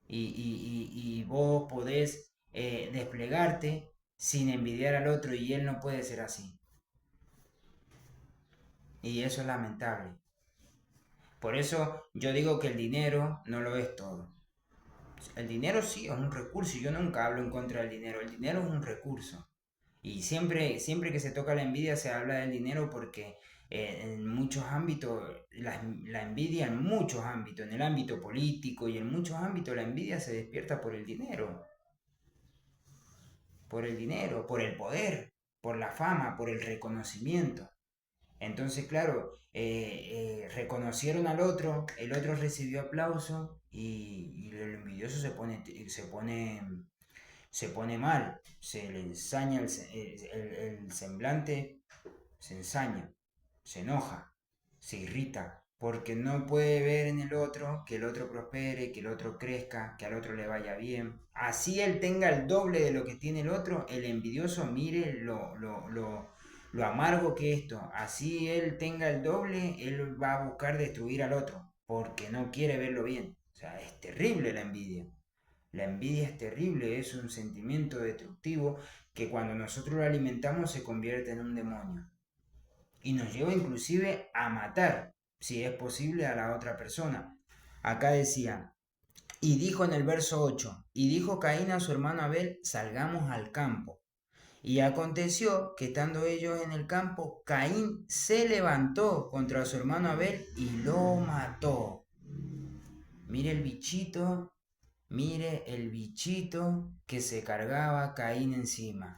y vos podés desplegarte sin envidiar al otro y él no puede ser así. Y eso es lamentable. Por eso yo digo que el dinero no lo es todo. El dinero sí es un recurso y yo nunca hablo en contra del dinero. El dinero es un recurso. Y siempre que se toca la envidia se habla del dinero porque en muchos ámbitos, la envidia en muchos ámbitos, en el ámbito político y en muchos ámbitos la envidia se despierta por el poder, por la fama, por el reconocimiento. Entonces, claro, reconocieron al otro, el otro recibió aplauso y el envidioso se pone mal, se le ensaña el semblante, se ensaña, se enoja, se irrita, porque no puede ver en el otro que el otro prospere, que el otro crezca, que al otro le vaya bien. Así él tenga el doble de lo que tiene el otro, el envidioso mire lo amargo que esto. Así él tenga el doble, él va a buscar destruir al otro, porque no quiere verlo bien. O sea, es terrible la envidia. La envidia es terrible, es un sentimiento destructivo que cuando nosotros lo alimentamos se convierte en un demonio y nos lleva inclusive a matar, si es posible, a la otra persona. Acá decía, y dijo en el verso 8, y dijo Caín a su hermano Abel, salgamos al campo. Y aconteció que estando ellos en el campo, Caín se levantó contra su hermano Abel y lo mató. Mire el bichito, mire el bichito que se cargaba Caín encima.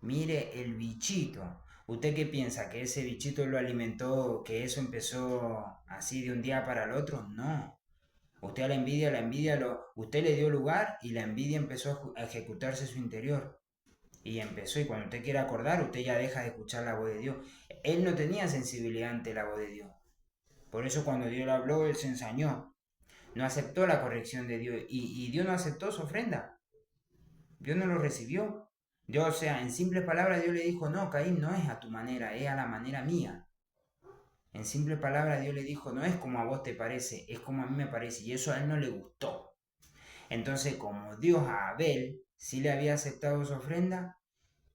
Mire el bichito. ¿Usted qué piensa? ¿Que ese bichito lo alimentó? ¿Que eso empezó así de un día para el otro? No. Usted a la envidia usted le dio lugar y la envidia empezó a ejecutarse en su interior. Y empezó, y cuando usted quiere acordar, usted ya deja de escuchar la voz de Dios. Él no tenía sensibilidad ante la voz de Dios. Por eso cuando Dios le habló, él se ensañó. No aceptó la corrección de Dios. Y Dios no aceptó su ofrenda. Dios no lo recibió. Dios, o sea, en simples palabras, Dios le dijo, no, Caín, no es a tu manera, es a la manera mía. En simples palabras, Dios le dijo, no es como a vos te parece, es como a mí me parece. Y eso a él no le gustó. Entonces, como Dios a Abel sí le había aceptado su ofrenda,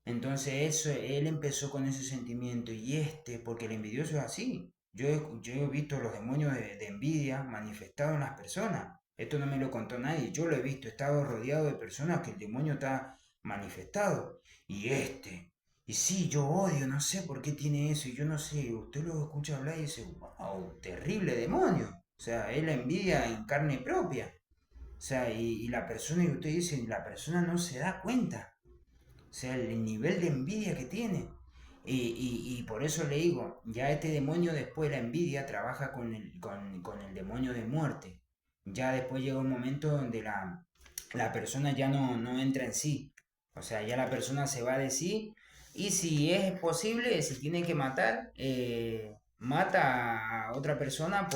entonces eso, él empezó con ese sentimiento. Y porque el envidioso es así. Yo he visto los demonios de envidia manifestados en las personas. Esto no me lo contó nadie, yo lo he visto, he estado rodeado de personas que el demonio está manifestado. Y sí, yo odio, no sé por qué tiene eso, y yo no sé, usted lo escucha hablar y dice, wow, terrible demonio. O sea, es la envidia en carne propia. O sea, y la persona, y usted dice, la persona no se da cuenta. O sea, el nivel de envidia que tiene. Y por eso le digo, ya este demonio después, la envidia, trabaja con el demonio de muerte. Ya después llega un momento donde la persona ya no entra en sí. O sea, ya la persona se va de sí y si es posible, si tiene que matar, mata a otra persona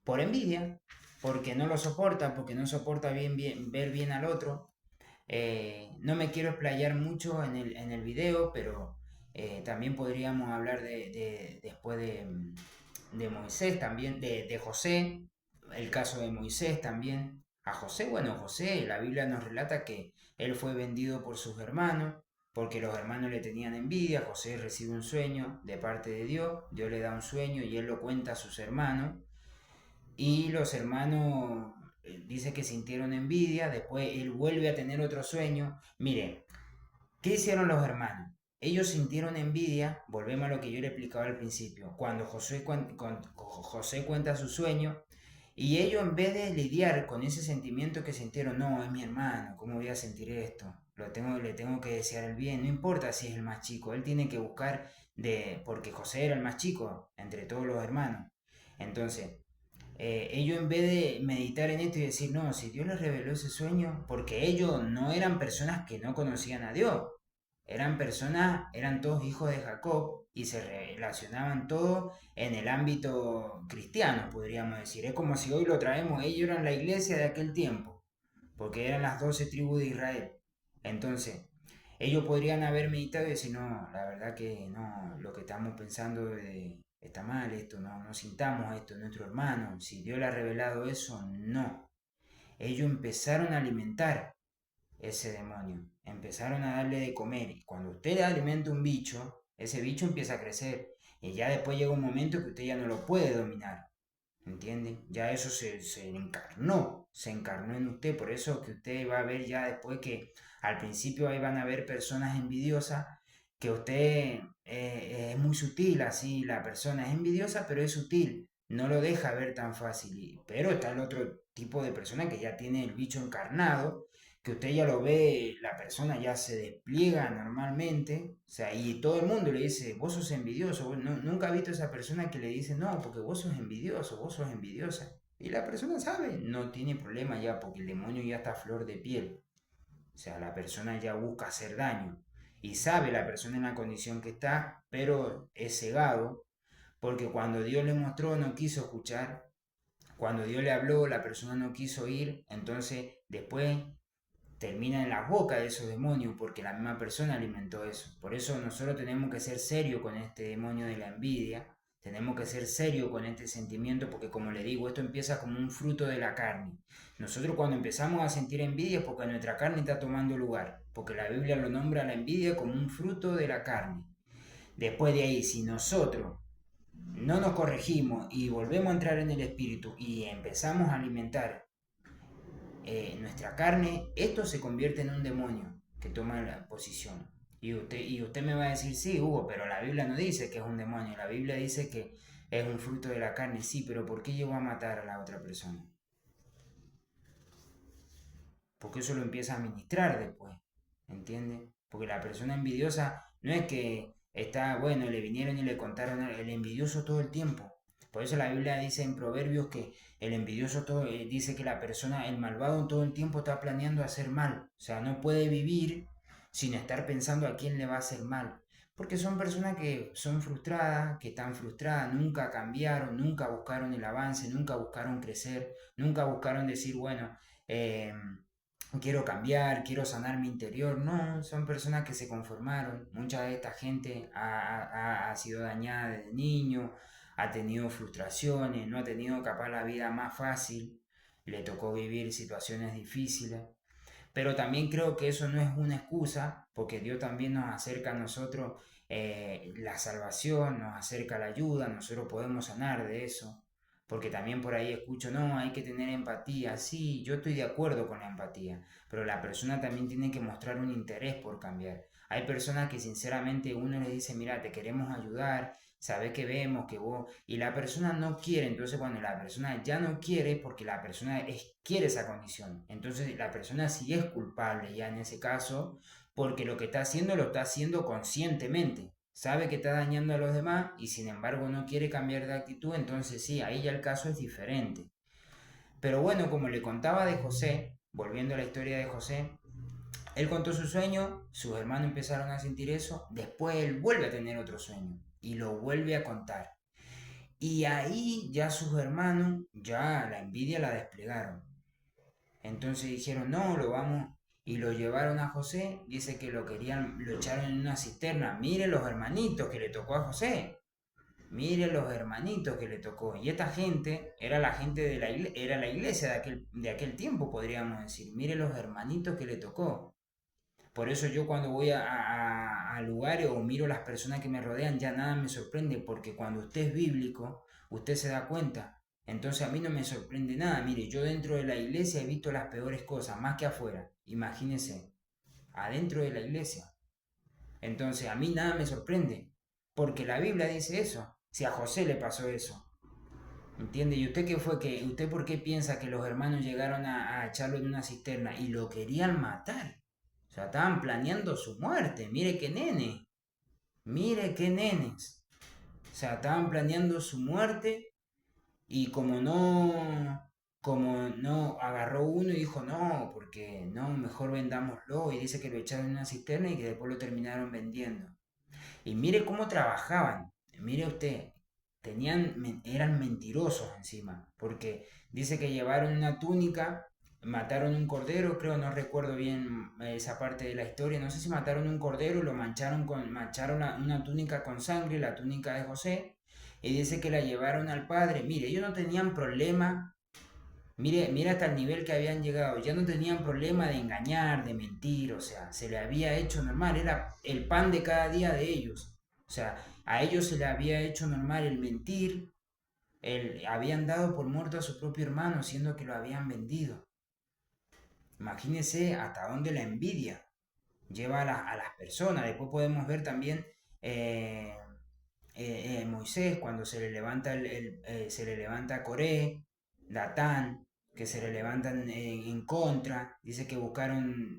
por envidia, porque no lo soporta, porque no soporta ver bien al otro. No me quiero explayar mucho en el video, pero también podríamos hablar después de Moisés también, de José, el caso de Moisés también. A José, bueno, José, la Biblia nos relata que él fue vendido por sus hermanos, porque los hermanos le tenían envidia. José recibe un sueño de parte de Dios, Dios le da un sueño y él lo cuenta a sus hermanos, y los hermanos dice que sintieron envidia, después él vuelve a tener otro sueño. Mire, ¿qué hicieron los hermanos? Ellos sintieron envidia, volvemos a lo que yo le explicaba al principio, cuando José cuenta su sueño, y ellos en vez de lidiar con ese sentimiento que sintieron, no, es mi hermano, ¿cómo voy a sentir esto? Le tengo que desear el bien, no importa si es el más chico, él tiene que buscar porque José era el más chico entre todos los hermanos. Entonces, ellos en vez de meditar en esto y decir, no, si Dios les reveló ese sueño, porque ellos no eran personas que no conocían a Dios, eran personas, eran todos hijos de Jacob y se relacionaban todos en el ámbito cristiano, podríamos decir. Es como si hoy lo traemos, ellos eran la iglesia de aquel tiempo, porque eran las 12 tribus de Israel. Entonces, ellos podrían haber meditado y decir, no, la verdad que no, lo que estamos pensando está mal, esto, no, no sintamos esto, nuestro hermano, si Dios le ha revelado eso, no. Ellos empezaron a alimentar ese demonio, empezaron a darle de comer, y cuando usted le alimenta un bicho, ese bicho empieza a crecer, y ya después llega un momento que usted ya no lo puede dominar. ¿Entiende? Ya eso se encarnó en usted, por eso que usted va a ver ya después que al principio ahí van a haber personas envidiosas, que usted es muy sutil, así la persona es envidiosa, pero es sutil, no lo deja ver tan fácil. Pero está el otro tipo de persona que ya tiene el bicho encarnado, que usted ya lo ve, la persona ya se despliega normalmente, o sea, y todo el mundo le dice, vos sos envidioso, nunca he visto a esa persona que le dice, no, porque vos sos envidioso, vos sos envidiosa. Y la persona sabe, no tiene problema ya, porque el demonio ya está a flor de piel. O sea, la persona ya busca hacer daño. Y sabe la persona en la condición que está, pero es cegado, porque cuando Dios le mostró no quiso escuchar, cuando Dios le habló la persona no quiso ir, entonces después termina en la boca de esos demonios porque la misma persona alimentó eso. Por eso nosotros tenemos que ser serios con este demonio de la envidia, tenemos que ser serios con este sentimiento porque como le digo, esto empieza como un fruto de la carne. Nosotros cuando empezamos a sentir envidia es porque nuestra carne está tomando lugar, porque la Biblia lo nombra la envidia como un fruto de la carne. Después de ahí, si nosotros no nos corregimos y volvemos a entrar en el espíritu y empezamos a alimentar nuestra carne, esto se convierte en un demonio que toma la posición. Y usted me va a decir, sí, Hugo, pero la Biblia no dice que es un demonio, la Biblia dice que es un fruto de la carne, sí, pero ¿por qué llegó a matar a la otra persona? Porque eso lo empieza a ministrar después, ¿entiendes? Porque la persona envidiosa no es que está, bueno, le vinieron y le contaron, el envidioso todo el tiempo. Por eso la Biblia dice en Proverbios que el envidioso todo, dice que la persona, el malvado todo el tiempo está planeando hacer mal. O sea, no puede vivir sin estar pensando a quién le va a hacer mal. Porque son personas que son frustradas, que están frustradas, nunca cambiaron, nunca buscaron el avance, nunca buscaron crecer, nunca buscaron decir, bueno, eh, quiero cambiar, quiero sanar mi interior. No, son personas que se conformaron. Mucha de esta gente ha sido dañada desde niño, ha tenido frustraciones, no ha tenido capaz la vida más fácil, le tocó vivir situaciones difíciles. Pero también creo que eso no es una excusa, porque Dios también nos acerca a nosotros la salvación, nos acerca la ayuda, nosotros podemos sanar de eso. Porque también por ahí escucho, no, hay que tener empatía. Sí, yo estoy de acuerdo con la empatía, pero la persona también tiene que mostrar un interés por cambiar. Hay personas que sinceramente uno le dice, mira, te queremos ayudar, sabes que vemos que vos, y la persona no quiere. Entonces cuando la persona ya no quiere, porque la persona quiere esa condición, entonces la persona sí es culpable ya en ese caso, porque lo que está haciendo lo está haciendo conscientemente, sabe que está dañando a los demás y sin embargo no quiere cambiar de actitud. Entonces sí, ahí ya el caso es diferente. Pero bueno, como le contaba de José, volviendo a la historia de José, Él contó su sueño, sus hermanos empezaron a sentir eso, después él vuelve a tener otro sueño y lo vuelve a contar. Y ahí ya sus hermanos, ya la envidia la desplegaron. Entonces dijeron, no, lo vamos, y lo llevaron a José, dice que lo querían, lo echaron en una cisterna. Mire los hermanitos que le tocó a José, mire los hermanitos que le tocó. Y esta gente era la gente de era la iglesia de aquel tiempo, podríamos decir. Mire los hermanitos que le tocó. Por eso yo cuando voy a lugares o miro las personas que me rodean, ya nada me sorprende, porque cuando usted es bíblico, usted se da cuenta. Entonces a mí no me sorprende nada. Mire, yo dentro de la iglesia he visto las peores cosas, más que afuera. Imagínense, adentro de la iglesia. Entonces a mí nada me sorprende, porque la Biblia dice eso. Si a José le pasó eso, ¿entiende? ¿Y usted qué fue? ¿Usted por qué piensa que los hermanos llegaron a echarlo en una cisterna y lo querían matar? O sea, estaban planeando su muerte. Mire qué nene. Mire qué nenes. O sea, estaban planeando su muerte y como no agarró uno y dijo no, porque no, mejor vendámoslo. Y dice que lo echaron en una cisterna y que después lo terminaron vendiendo. Y mire cómo trabajaban. Mire usted, eran mentirosos encima, porque dice que llevaron una túnica, mataron un cordero, creo, no recuerdo bien esa parte de la historia, no sé si mataron un cordero, lo mancharon una túnica con sangre, la túnica de José, y dice que la llevaron al padre. Mire, ellos no tenían problema. Mire hasta el nivel que habían llegado, ya no tenían problema de engañar, de mentir, o sea, se le había hecho normal, era el pan de cada día de ellos. O sea, a ellos se le había hecho normal el mentir, habían dado por muerto a su propio hermano, siendo que lo habían vendido. Imagínense hasta dónde la envidia lleva a las personas. Después podemos ver también Moisés cuando se le levanta, se le levanta Coré, Datán, que se le levantan en contra. Dice que buscaron,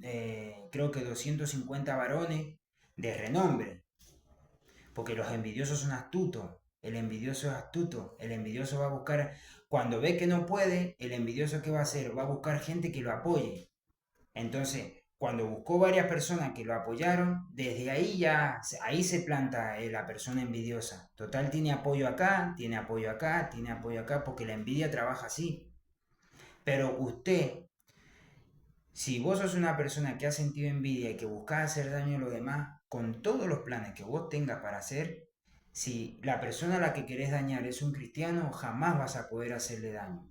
creo que 250 varones de renombre, porque los envidiosos son astutos. El envidioso es astuto. El envidioso va a buscar, cuando ve que no puede, el envidioso ¿qué va a hacer? Va a buscar gente que lo apoye. Entonces, cuando buscó varias personas que lo apoyaron, desde ahí ya, ahí se planta la persona envidiosa. Total, tiene apoyo acá, tiene apoyo acá, tiene apoyo acá, porque la envidia trabaja así. Pero usted, si vos sos una persona que ha sentido envidia y que busca hacer daño a los demás, con todos los planes que vos tengas para hacer, si la persona a la que querés dañar es un cristiano, jamás vas a poder hacerle daño.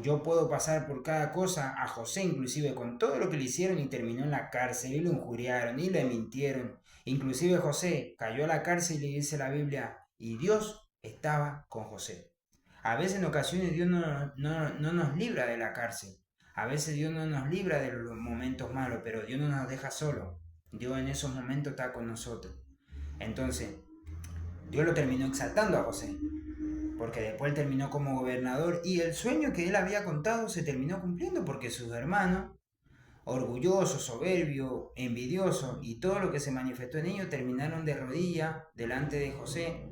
Yo puedo pasar por cada cosa, a José inclusive, con todo lo que le hicieron y terminó en la cárcel, y lo injuriaron, y le mintieron. Inclusive José cayó a la cárcel y dice la Biblia, y Dios estaba con José. A veces en ocasiones Dios no nos libra de la cárcel. A veces Dios no nos libra de los momentos malos, pero Dios no nos deja solo. Dios en esos momentos está con nosotros. Entonces, Dios lo terminó exaltando a José, porque después él terminó como gobernador y el sueño que él había contado se terminó cumpliendo porque sus hermanos, orgullosos, soberbios, envidiosos y todo lo que se manifestó en ellos terminaron de rodillas delante de José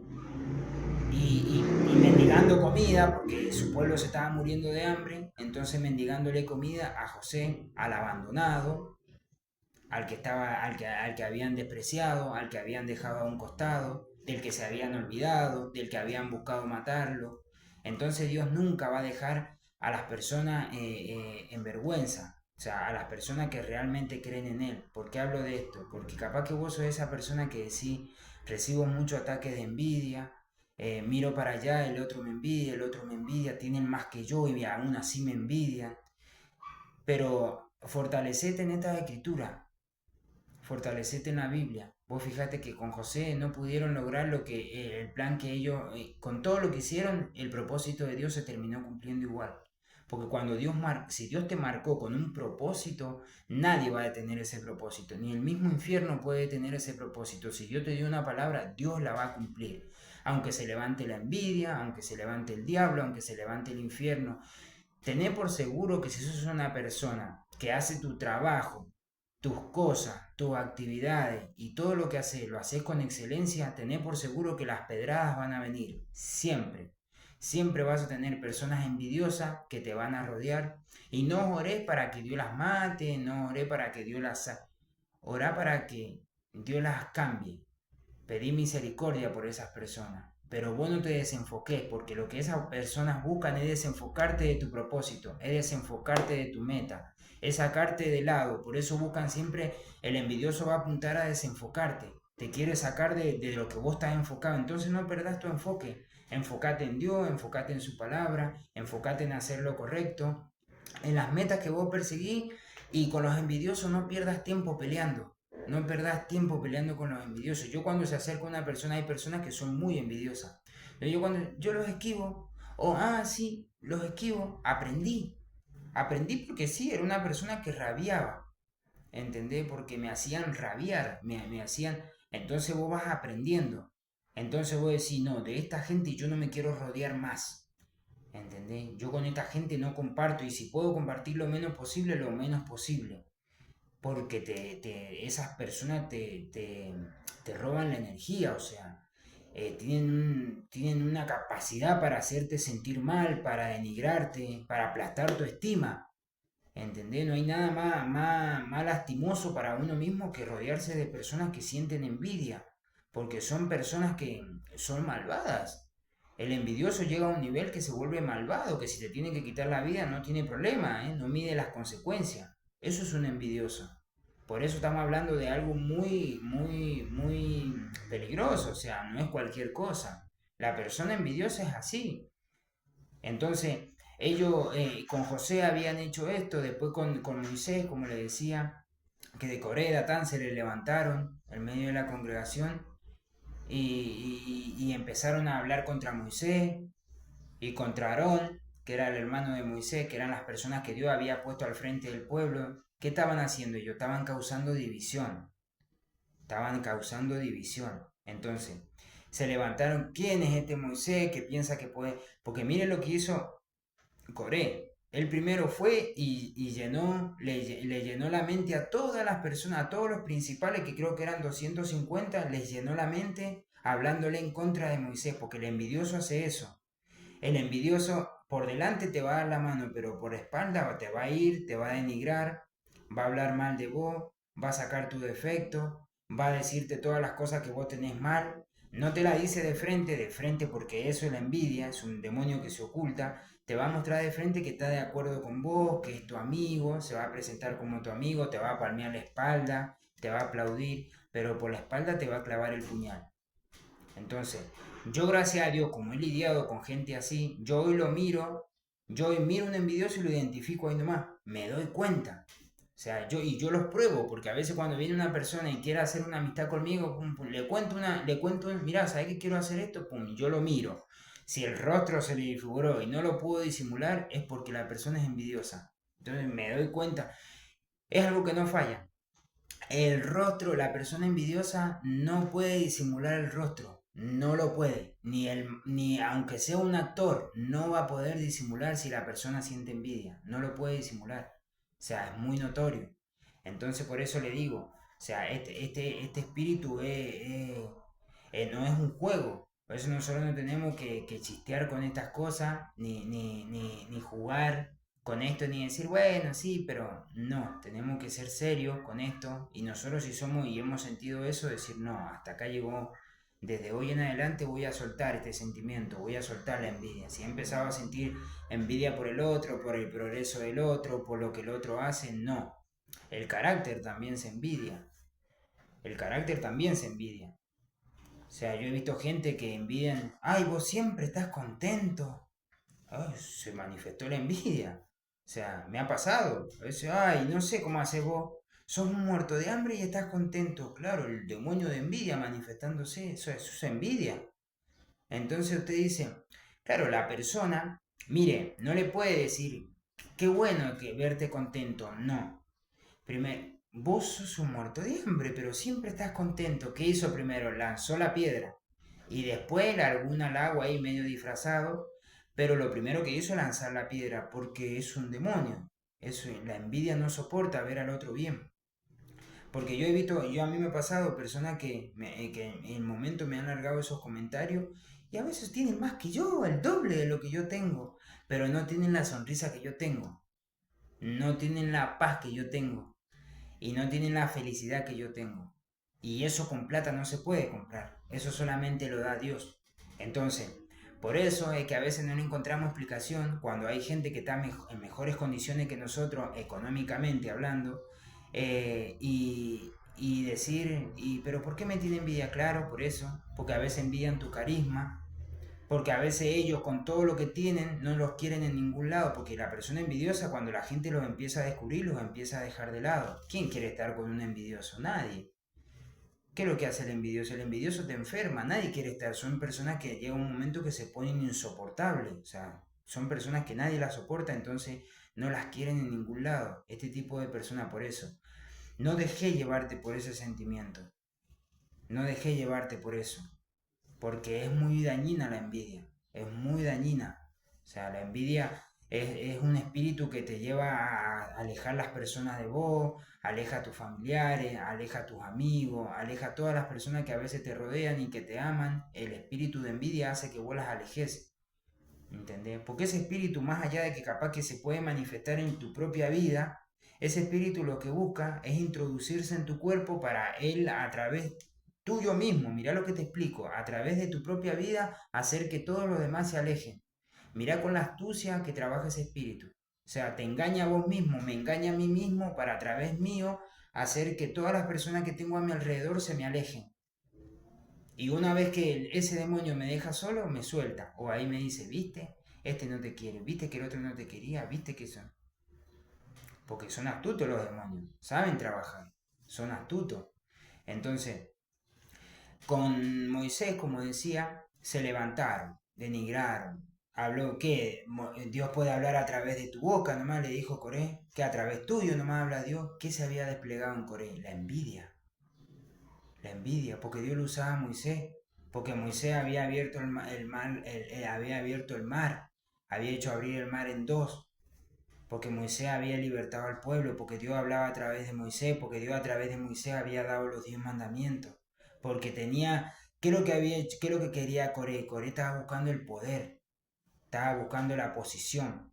y mendigando comida porque su pueblo se estaba muriendo de hambre, entonces mendigándole comida a José, al abandonado, al que habían despreciado, al que habían dejado a un costado, del que se habían olvidado, del que habían buscado matarlo. Entonces Dios nunca va a dejar a las personas en vergüenza, o sea, a las personas que realmente creen en Él. ¿Por qué hablo de esto? Porque capaz que vos sos esa persona que decís, recibo muchos ataques de envidia, miro para allá, el otro me envidia, tienen más que yo y aún así me envidian. Pero fortalecete en esta escritura, fortalecete en la Biblia. Vos fíjate que con José no pudieron lograr lo que el plan que ellos, con todo lo que hicieron, el propósito de Dios se terminó cumpliendo igual. Porque cuando si Dios te marcó con un propósito, nadie va a detener ese propósito. Ni el mismo infierno puede detener ese propósito. Si Dios te dio una palabra, Dios la va a cumplir. Aunque se levante la envidia, aunque se levante el diablo, aunque se levante el infierno. Tené por seguro que si sos una persona que hace tu trabajo, tus cosas, tus actividades y todo lo que haces, lo haces con excelencia, tené por seguro que las pedradas van a venir. Siempre. Siempre vas a tener personas envidiosas que te van a rodear. Y no oré para que Dios las mate, no oré para que Dios las orá para que Dios las cambie, pedí misericordia por esas personas. Pero vos no te desenfoques, porque lo que esas personas buscan es desenfocarte de tu propósito, es desenfocarte de tu meta, es sacarte de lado. Por eso buscan siempre, el envidioso va a apuntar a desenfocarte, te quiere sacar de lo que vos estás enfocado. Entonces no perdás tu enfoque, enfócate en Dios, enfócate en su palabra, enfócate en hacer lo correcto, en las metas que vos perseguís, y con los envidiosos no pierdas tiempo peleando. No perdás tiempo peleando con los envidiosos. Yo cuando se acerca una persona, hay personas que son muy envidiosas. Yo cuando yo los esquivo, sí, los esquivo, aprendí. Aprendí porque sí, era una persona que rabiaba. ¿Entendés? Porque me hacían rabiar, me hacían... Entonces vos vas aprendiendo. Entonces vos decís, no, de esta gente yo no me quiero rodear más. ¿Entendés? Yo con esta gente no comparto, y si puedo compartir lo menos posible, lo menos posible. Porque esas personas te roban la energía, o sea, tienen una capacidad para hacerte sentir mal, para denigrarte, para aplastar tu estima. ¿Entendés? No hay nada más lastimoso para uno mismo que rodearse de personas que sienten envidia, porque son personas que son malvadas. El envidioso llega a un nivel que se vuelve malvado, que si te tiene que quitar la vida no tiene problema, ¿eh? No mide las consecuencias. Eso es un envidioso. Por eso estamos hablando de algo muy peligroso, o sea, no es cualquier cosa. La persona envidiosa es así. Entonces, ellos con José habían hecho esto, después con Moisés, como le decía, que de Coré, Datán se le levantaron en medio de la congregación y empezaron a hablar contra Moisés y contra Aarón, que era el hermano de Moisés, que eran las personas que Dios había puesto al frente del pueblo. ¿Qué estaban haciendo ellos? Estaban causando división. Estaban causando división. Entonces, se levantaron, ¿quién es este Moisés que piensa que puede? Porque miren lo que hizo Coré. El primero fue y le llenó la mente a todas las personas, a todos los principales, que creo que eran 250, les llenó la mente hablándole en contra de Moisés, porque el envidioso hace eso. El envidioso por delante te va a dar la mano, pero por espalda te va a ir, te va a denigrar, va a hablar mal de vos, va a sacar tu defecto, va a decirte todas las cosas que vos tenés mal. No te la dice de frente porque eso es la envidia, es un demonio que se oculta. Te va a mostrar de frente que está de acuerdo con vos, que es tu amigo, se va a presentar como tu amigo, te va a palmear la espalda, te va a aplaudir, pero por la espalda te va a clavar el puñal. Entonces, yo gracias a Dios, como he lidiado con gente así, yo hoy miro un envidioso y lo identifico ahí nomás, me doy cuenta. O sea, yo los pruebo, porque a veces cuando viene una persona y quiere hacer una amistad conmigo, pum, pum, le cuento, mira, ¿sabes que quiero hacer esto? Pum, yo lo miro. Si el rostro se le disfiguró y no lo puedo disimular, es porque la persona es envidiosa. Entonces me doy cuenta. Es algo que no falla. El rostro, la persona envidiosa no puede disimular el rostro, no lo puede, ni aunque sea un actor, no va a poder disimular si la persona siente envidia, no lo puede disimular, o sea, es muy notorio. Entonces por eso le digo, o sea, este espíritu no es un juego, por eso nosotros no tenemos que chistear con estas cosas, ni jugar con esto, ni decir, bueno, sí, pero no, tenemos que ser serios con esto, y nosotros si somos y hemos sentido eso, decir, no, hasta acá llegó, desde hoy en adelante voy a soltar este sentimiento, voy a soltar la envidia. Si he empezado a sentir envidia por el otro, por el progreso del otro, por lo que el otro hace, no. El carácter también se envidia, el carácter también se envidia. O sea, yo he visto gente que envidian, ay, vos siempre estás contento. Ay, se manifestó la envidia. O sea, me ha pasado. A veces, ay, no sé cómo haces vos. Sos un muerto de hambre y estás contento. Claro, el demonio de envidia manifestándose, eso es envidia. Entonces usted dice, claro, la persona, mire, no le puede decir, qué bueno que verte contento. No. Primero, vos sos un muerto de hambre, pero siempre estás contento. ¿Qué hizo primero? Lanzó la piedra. Y después algún halago ahí medio disfrazado. Pero lo primero que hizo es lanzar la piedra, porque es un demonio. Eso, la envidia no soporta ver al otro bien. Porque yo he visto, a mí me ha pasado personas que en el momento me han largado esos comentarios y a veces tienen más que yo, el doble de lo que yo tengo, pero no tienen la sonrisa que yo tengo, no tienen la paz que yo tengo. y no tienen la felicidad que yo tengo. Y eso con plata no se puede comprar, eso solamente lo da Dios. Entonces, por eso es que a veces no le encontramos explicación cuando hay gente que está en mejores condiciones que nosotros, económicamente hablando, y decir, pero ¿por qué me tiene envidia? Claro, por eso, porque a veces envidian tu carisma, porque a veces ellos con todo lo que tienen no los quieren en ningún lado, porque la persona envidiosa cuando la gente los empieza a descubrir, los empieza a dejar de lado. ¿Quién quiere estar con un envidioso? Nadie. ¿Qué es lo que hace el envidioso? El envidioso te enferma, nadie quiere estar. Son personas que llega un momento que se ponen insoportables. O sea, son personas que nadie las soporta, entonces no las quieren en ningún lado. Este tipo de personas, por eso. No dejé llevarte por ese sentimiento. No dejé llevarte por eso. Porque es muy dañina la envidia. Es muy dañina. O sea, la envidia es un espíritu que te lleva a alejar las personas de vos, aleja a tus familiares, aleja a tus amigos, aleja a todas las personas que a veces te rodean y que te aman. El espíritu de envidia hace que vos las alejes. ¿Entendés? Porque ese espíritu, más allá de que capaz que se puede manifestar en tu propia vida, ese espíritu lo que busca es introducirse en tu cuerpo para él a través tuyo mismo, mira lo que te explico, a través de tu propia vida hacer que todos los demás se alejen. Mira con la astucia que trabaja ese espíritu. O sea, te engaña a vos mismo, me engaña a mí mismo para a través mío hacer que todas las personas que tengo a mi alrededor se me alejen. Y una vez que ese demonio me deja solo, me suelta. O ahí me dice, viste, este no te quiere, viste que el otro no te quería, viste que son. Porque son astutos los demonios, saben trabajar, son astutos. Entonces, con Moisés, como decía, se levantaron, denigraron. Habló que Dios puede hablar a través de tu boca, nomás le dijo Coré, que a través tuyo nomás habla Dios. ¿Qué se había desplegado en Coré? La envidia. La envidia, porque Dios lo usaba a Moisés, porque Moisés había abierto había abierto el mar, había hecho abrir el mar en dos, porque Moisés había libertado al pueblo, porque Dios hablaba a través de Moisés, porque Dios a través de Moisés había dado los 10 mandamientos, porque tenía, ¿qué es lo que quería Coré? Coré estaba buscando el poder, estaba buscando la posición.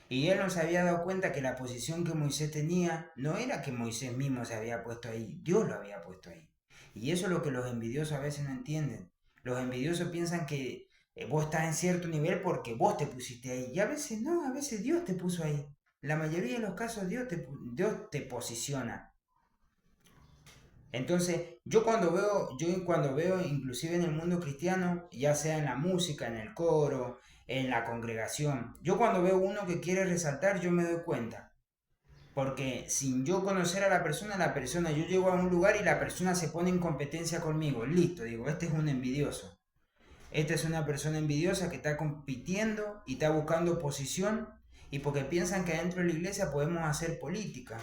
Y él no se había dado cuenta que la posición que Moisés tenía no era que Moisés mismo se había puesto ahí, Dios lo había puesto ahí. Y eso es lo que los envidiosos a veces no entienden. Los envidiosos piensan que vos estás en cierto nivel porque vos te pusiste ahí. Y a veces no, a veces Dios te puso ahí. La mayoría de los casos Dios te posiciona. Entonces, yo cuando veo, inclusive en el mundo cristiano, ya sea en la música, en el coro, en la congregación, yo cuando veo uno que quiere resaltar, yo me doy cuenta. Porque sin yo conocer a la persona, yo llego a un lugar y la persona se pone en competencia conmigo. Listo, digo, este es un envidioso. Esta es una persona envidiosa que está compitiendo y está buscando posición y porque piensan que dentro de la iglesia podemos hacer política.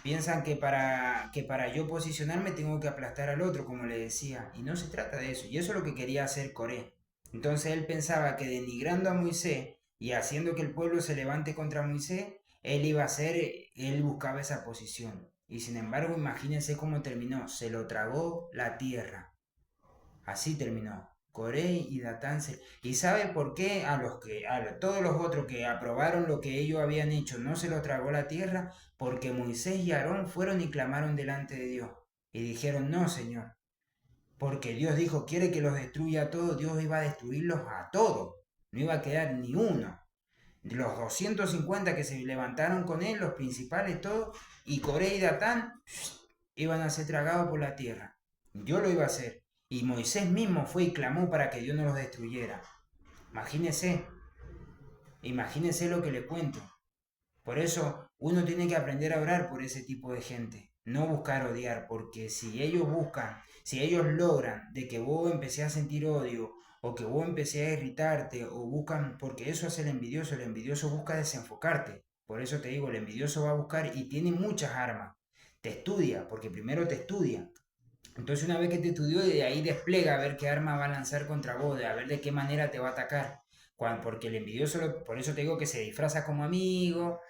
Piensan que para yo posicionarme tengo que aplastar al otro, como le decía. Y no se trata de eso. Y eso es lo que quería hacer Coré. Entonces él pensaba que denigrando a Moisés y haciendo que el pueblo se levante contra Moisés, él buscaba esa posición. Y sin embargo, imagínense cómo terminó. Se lo tragó la tierra. Así terminó. Coré y Datán ¿Y sabe por qué todos los otros que aprobaron lo que ellos habían hecho no se lo tragó la tierra? Porque Moisés y Aarón fueron y clamaron delante de Dios. Y dijeron, no, Señor. Porque Dios dijo, quiere que los destruya a todos. Dios iba a destruirlos a todos. No iba a quedar ni uno. De los 250 que se levantaron con él, los principales, todos, y Coré y Datán iban a ser tragados por la tierra. Dios lo iba a hacer. Y Moisés mismo fue y clamó para que Dios no los destruyera. Imagínese, imagínese lo que le cuento. Por eso uno tiene que aprender a orar por ese tipo de gente. No buscar odiar, porque si ellos buscan, si ellos logran de que vos empecé a sentir odio, o que vos empecé a irritarte, o buscan, porque eso hace el envidioso busca desenfocarte. Por eso te digo, el envidioso va a buscar y tiene muchas armas. Te estudia, porque primero te estudia. Entonces una vez que te estudió, de ahí despliega a ver qué arma va a lanzar contra vos, a ver de qué manera te va a atacar. Porque el envidioso, por eso te digo que se disfraza como amigo,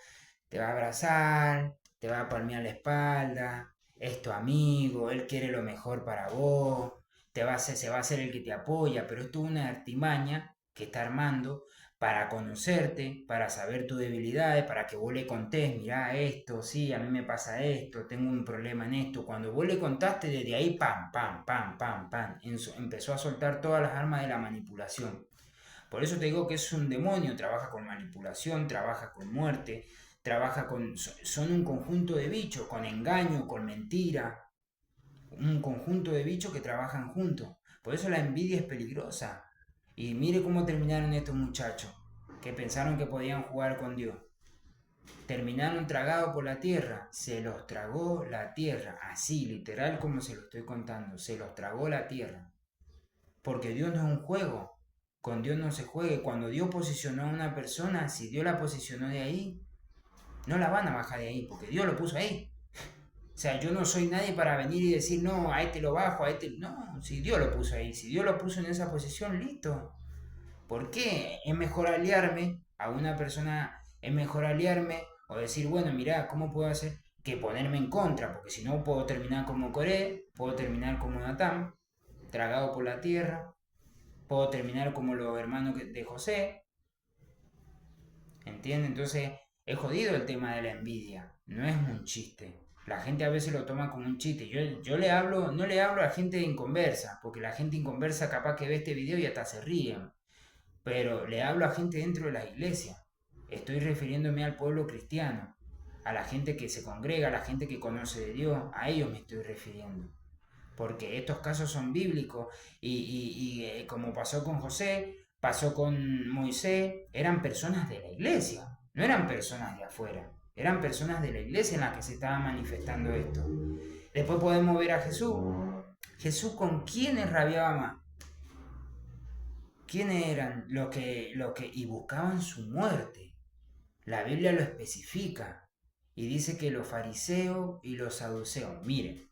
te va a abrazar, te va a palmear la espalda, es tu amigo, él quiere lo mejor para vos, se va a hacer el que te apoya, pero esto es una artimaña que está armando para conocerte, para saber tus debilidades, para que vos le contés, mirá esto, sí, a mí me pasa esto, tengo un problema en esto. Cuando vos le contaste, desde ahí, pam, pam, pam, pam, pam, empezó a soltar todas las armas de la manipulación. Por eso te digo que es un demonio, trabaja con manipulación, trabaja con muerte, trabaja con... Son un conjunto de bichos, con engaño, con mentira, un conjunto de bichos que trabajan juntos. Por eso la envidia es peligrosa. Y mire cómo terminaron estos muchachos, que pensaron que podían jugar con Dios. Terminaron tragados por la tierra, se los tragó la tierra, así literal como se lo estoy contando, se los tragó la tierra. Porque Dios no es un juego, con Dios no se juegue. Cuando Dios posicionó a una persona, si Dios la posicionó de ahí, no la van a bajar de ahí, porque Dios lo puso ahí. O sea, yo no soy nadie para venir y decir, no, a este lo bajo, a este... No, si Dios lo puso ahí, si Dios lo puso en esa posición, listo. ¿Por qué? Es mejor aliarme a una persona, es mejor aliarme o decir, bueno, mirá, ¿cómo puedo hacer? Que ponerme en contra, porque si no puedo terminar como Coré, puedo terminar como Natán, tragado por la tierra, puedo terminar como los hermanos de José, ¿entiendes? Entonces es jodido el tema de la envidia, no es un chiste. La gente a veces lo toma como un chiste. Yo le hablo, no le hablo a gente inconversa, porque la gente inconversa capaz que ve este video y hasta se ríen. Pero le hablo a gente dentro de la iglesia. Estoy refiriéndome al pueblo cristiano, a la gente que se congrega, a la gente que conoce de Dios, a ellos me estoy refiriendo. Porque estos casos son bíblicos y como pasó con José, pasó con Moisés, eran personas de la iglesia, no eran personas de afuera, eran personas de la iglesia en las que se estaba manifestando esto. Después podemos ver a Jesús. Jesús, ¿con quiénes rabiaba más? ¿Quiénes eran los que y buscaban su muerte? La Biblia lo especifica y dice que los fariseos y los saduceos, miren,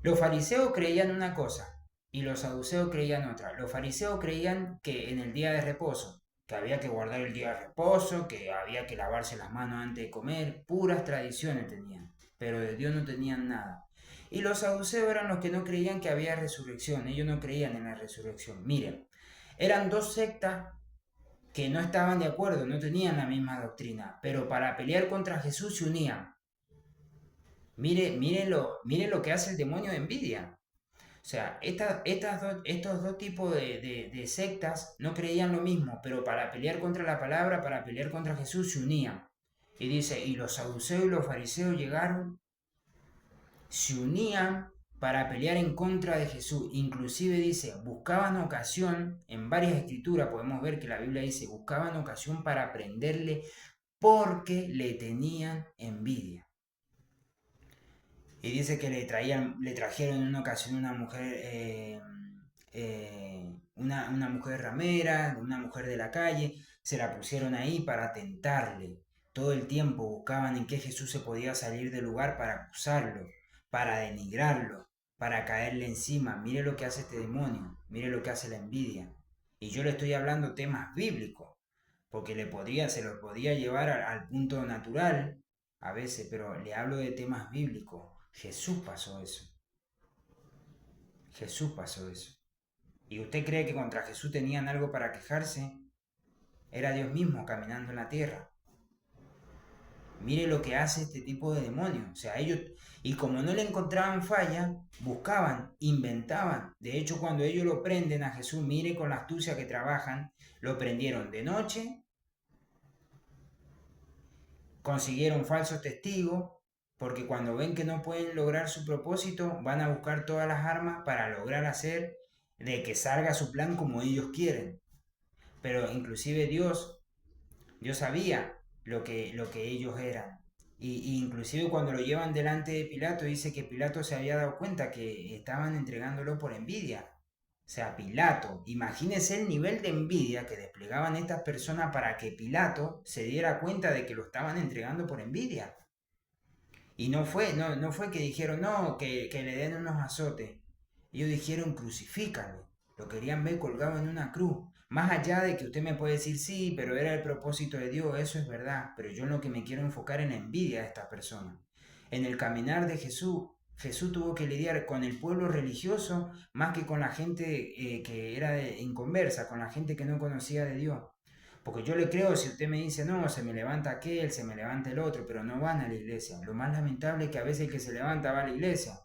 los fariseos creían una cosa y los saduceos creían otra. Los fariseos creían que en el día de reposo, que había que guardar el día de reposo, que había que lavarse las manos antes de comer, puras tradiciones tenían, pero de Dios no tenían nada. Y los saduceos eran los que no creían que había resurrección, ellos no creían en la resurrección. Miren, eran dos sectas que no estaban de acuerdo, no tenían la misma doctrina, pero para pelear contra Jesús se unían. Mire lo que hace el demonio de envidia. O sea, estos dos tipos de sectas no creían lo mismo, pero para pelear contra la palabra, para pelear contra Jesús, se unían. Y dice, y los saduceos y los fariseos llegaron, se unían para pelear en contra de Jesús. Inclusive dice, buscaban ocasión, en varias escrituras podemos ver que la Biblia dice, buscaban ocasión para prenderle porque le tenían envidia. Y dice que le trajeron en una ocasión una mujer, una mujer ramera, una mujer de la calle, se la pusieron ahí para tentarle. Todo el tiempo buscaban en qué Jesús se podía salir del lugar para acusarlo, para denigrarlo, para caerle encima. Mire lo que hace este demonio, mire lo que hace la envidia. Y yo le estoy hablando temas bíblicos, porque se lo podía llevar al punto natural a veces, pero le hablo de temas bíblicos. Jesús pasó eso. Jesús pasó eso. ¿Y usted cree que contra Jesús tenían algo para quejarse? Era Dios mismo caminando en la tierra. Mire lo que hace este tipo de demonios. O sea, ellos, y como no le encontraban falla, buscaban, inventaban. De hecho, cuando ellos lo prenden a Jesús, mire con la astucia que trabajan, lo prendieron de noche, consiguieron falsos testigos, porque cuando ven que no pueden lograr su propósito, van a buscar todas las armas para lograr hacer de que salga su plan como ellos quieren. Pero inclusive Dios sabía lo que ellos eran. Y inclusive cuando lo llevan delante de Pilato, dice que Pilato se había dado cuenta que estaban entregándolo por envidia. O sea, Pilato, imagínese el nivel de envidia que desplegaban estas personas para que Pilato se diera cuenta de que lo estaban entregando por envidia. Y no fue que dijeron, no, que le den unos azotes. Ellos dijeron, crucifícalo. Lo querían ver colgado en una cruz. Más allá de que usted me puede decir, sí, pero era el propósito de Dios, eso es verdad. Pero yo en lo que me quiero enfocar en la envidia de estas personas. En el caminar de Jesús, Jesús tuvo que lidiar con el pueblo religioso más que con la gente que era inconversa, con la gente que no conocía de Dios. Porque yo le creo si usted me dice, no, se me levanta aquel, se me levanta el otro, pero no van a la iglesia. Lo más lamentable es que a veces el que se levanta va a la iglesia.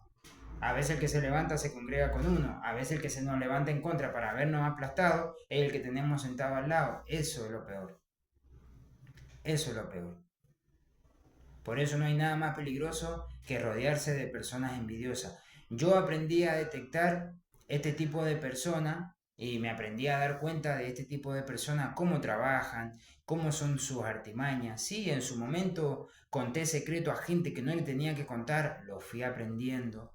A veces el que se levanta se congrega con uno. A veces el que se nos levanta en contra para vernos aplastados es el que tenemos sentado al lado. Eso es lo peor. Eso es lo peor. Por eso no hay nada más peligroso que rodearse de personas envidiosas. Yo aprendí a detectar este tipo de personas y me aprendí a dar cuenta de este tipo de personas, cómo trabajan, cómo son sus artimañas. Sí, en su momento conté secreto a gente que no le tenía que contar, lo fui aprendiendo.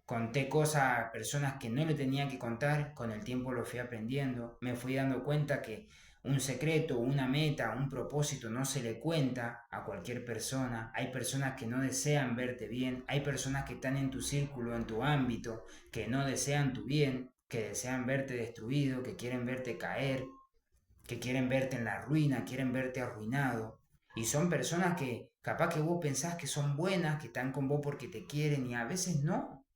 Conté cosas a personas que no le tenía que contar, con el tiempo lo fui aprendiendo. Me fui dando cuenta que un secreto, una meta, un propósito no se le cuenta a cualquier persona. Hay personas que no desean verte bien, hay personas que están en tu círculo, en tu ámbito, que no desean tu bien, que desean verte destruido, que quieren verte caer, que quieren verte en la ruina, quieren verte arruinado. Y son personas que capaz que vos pensás que son buenas, que están con vos porque te quieren y a veces no.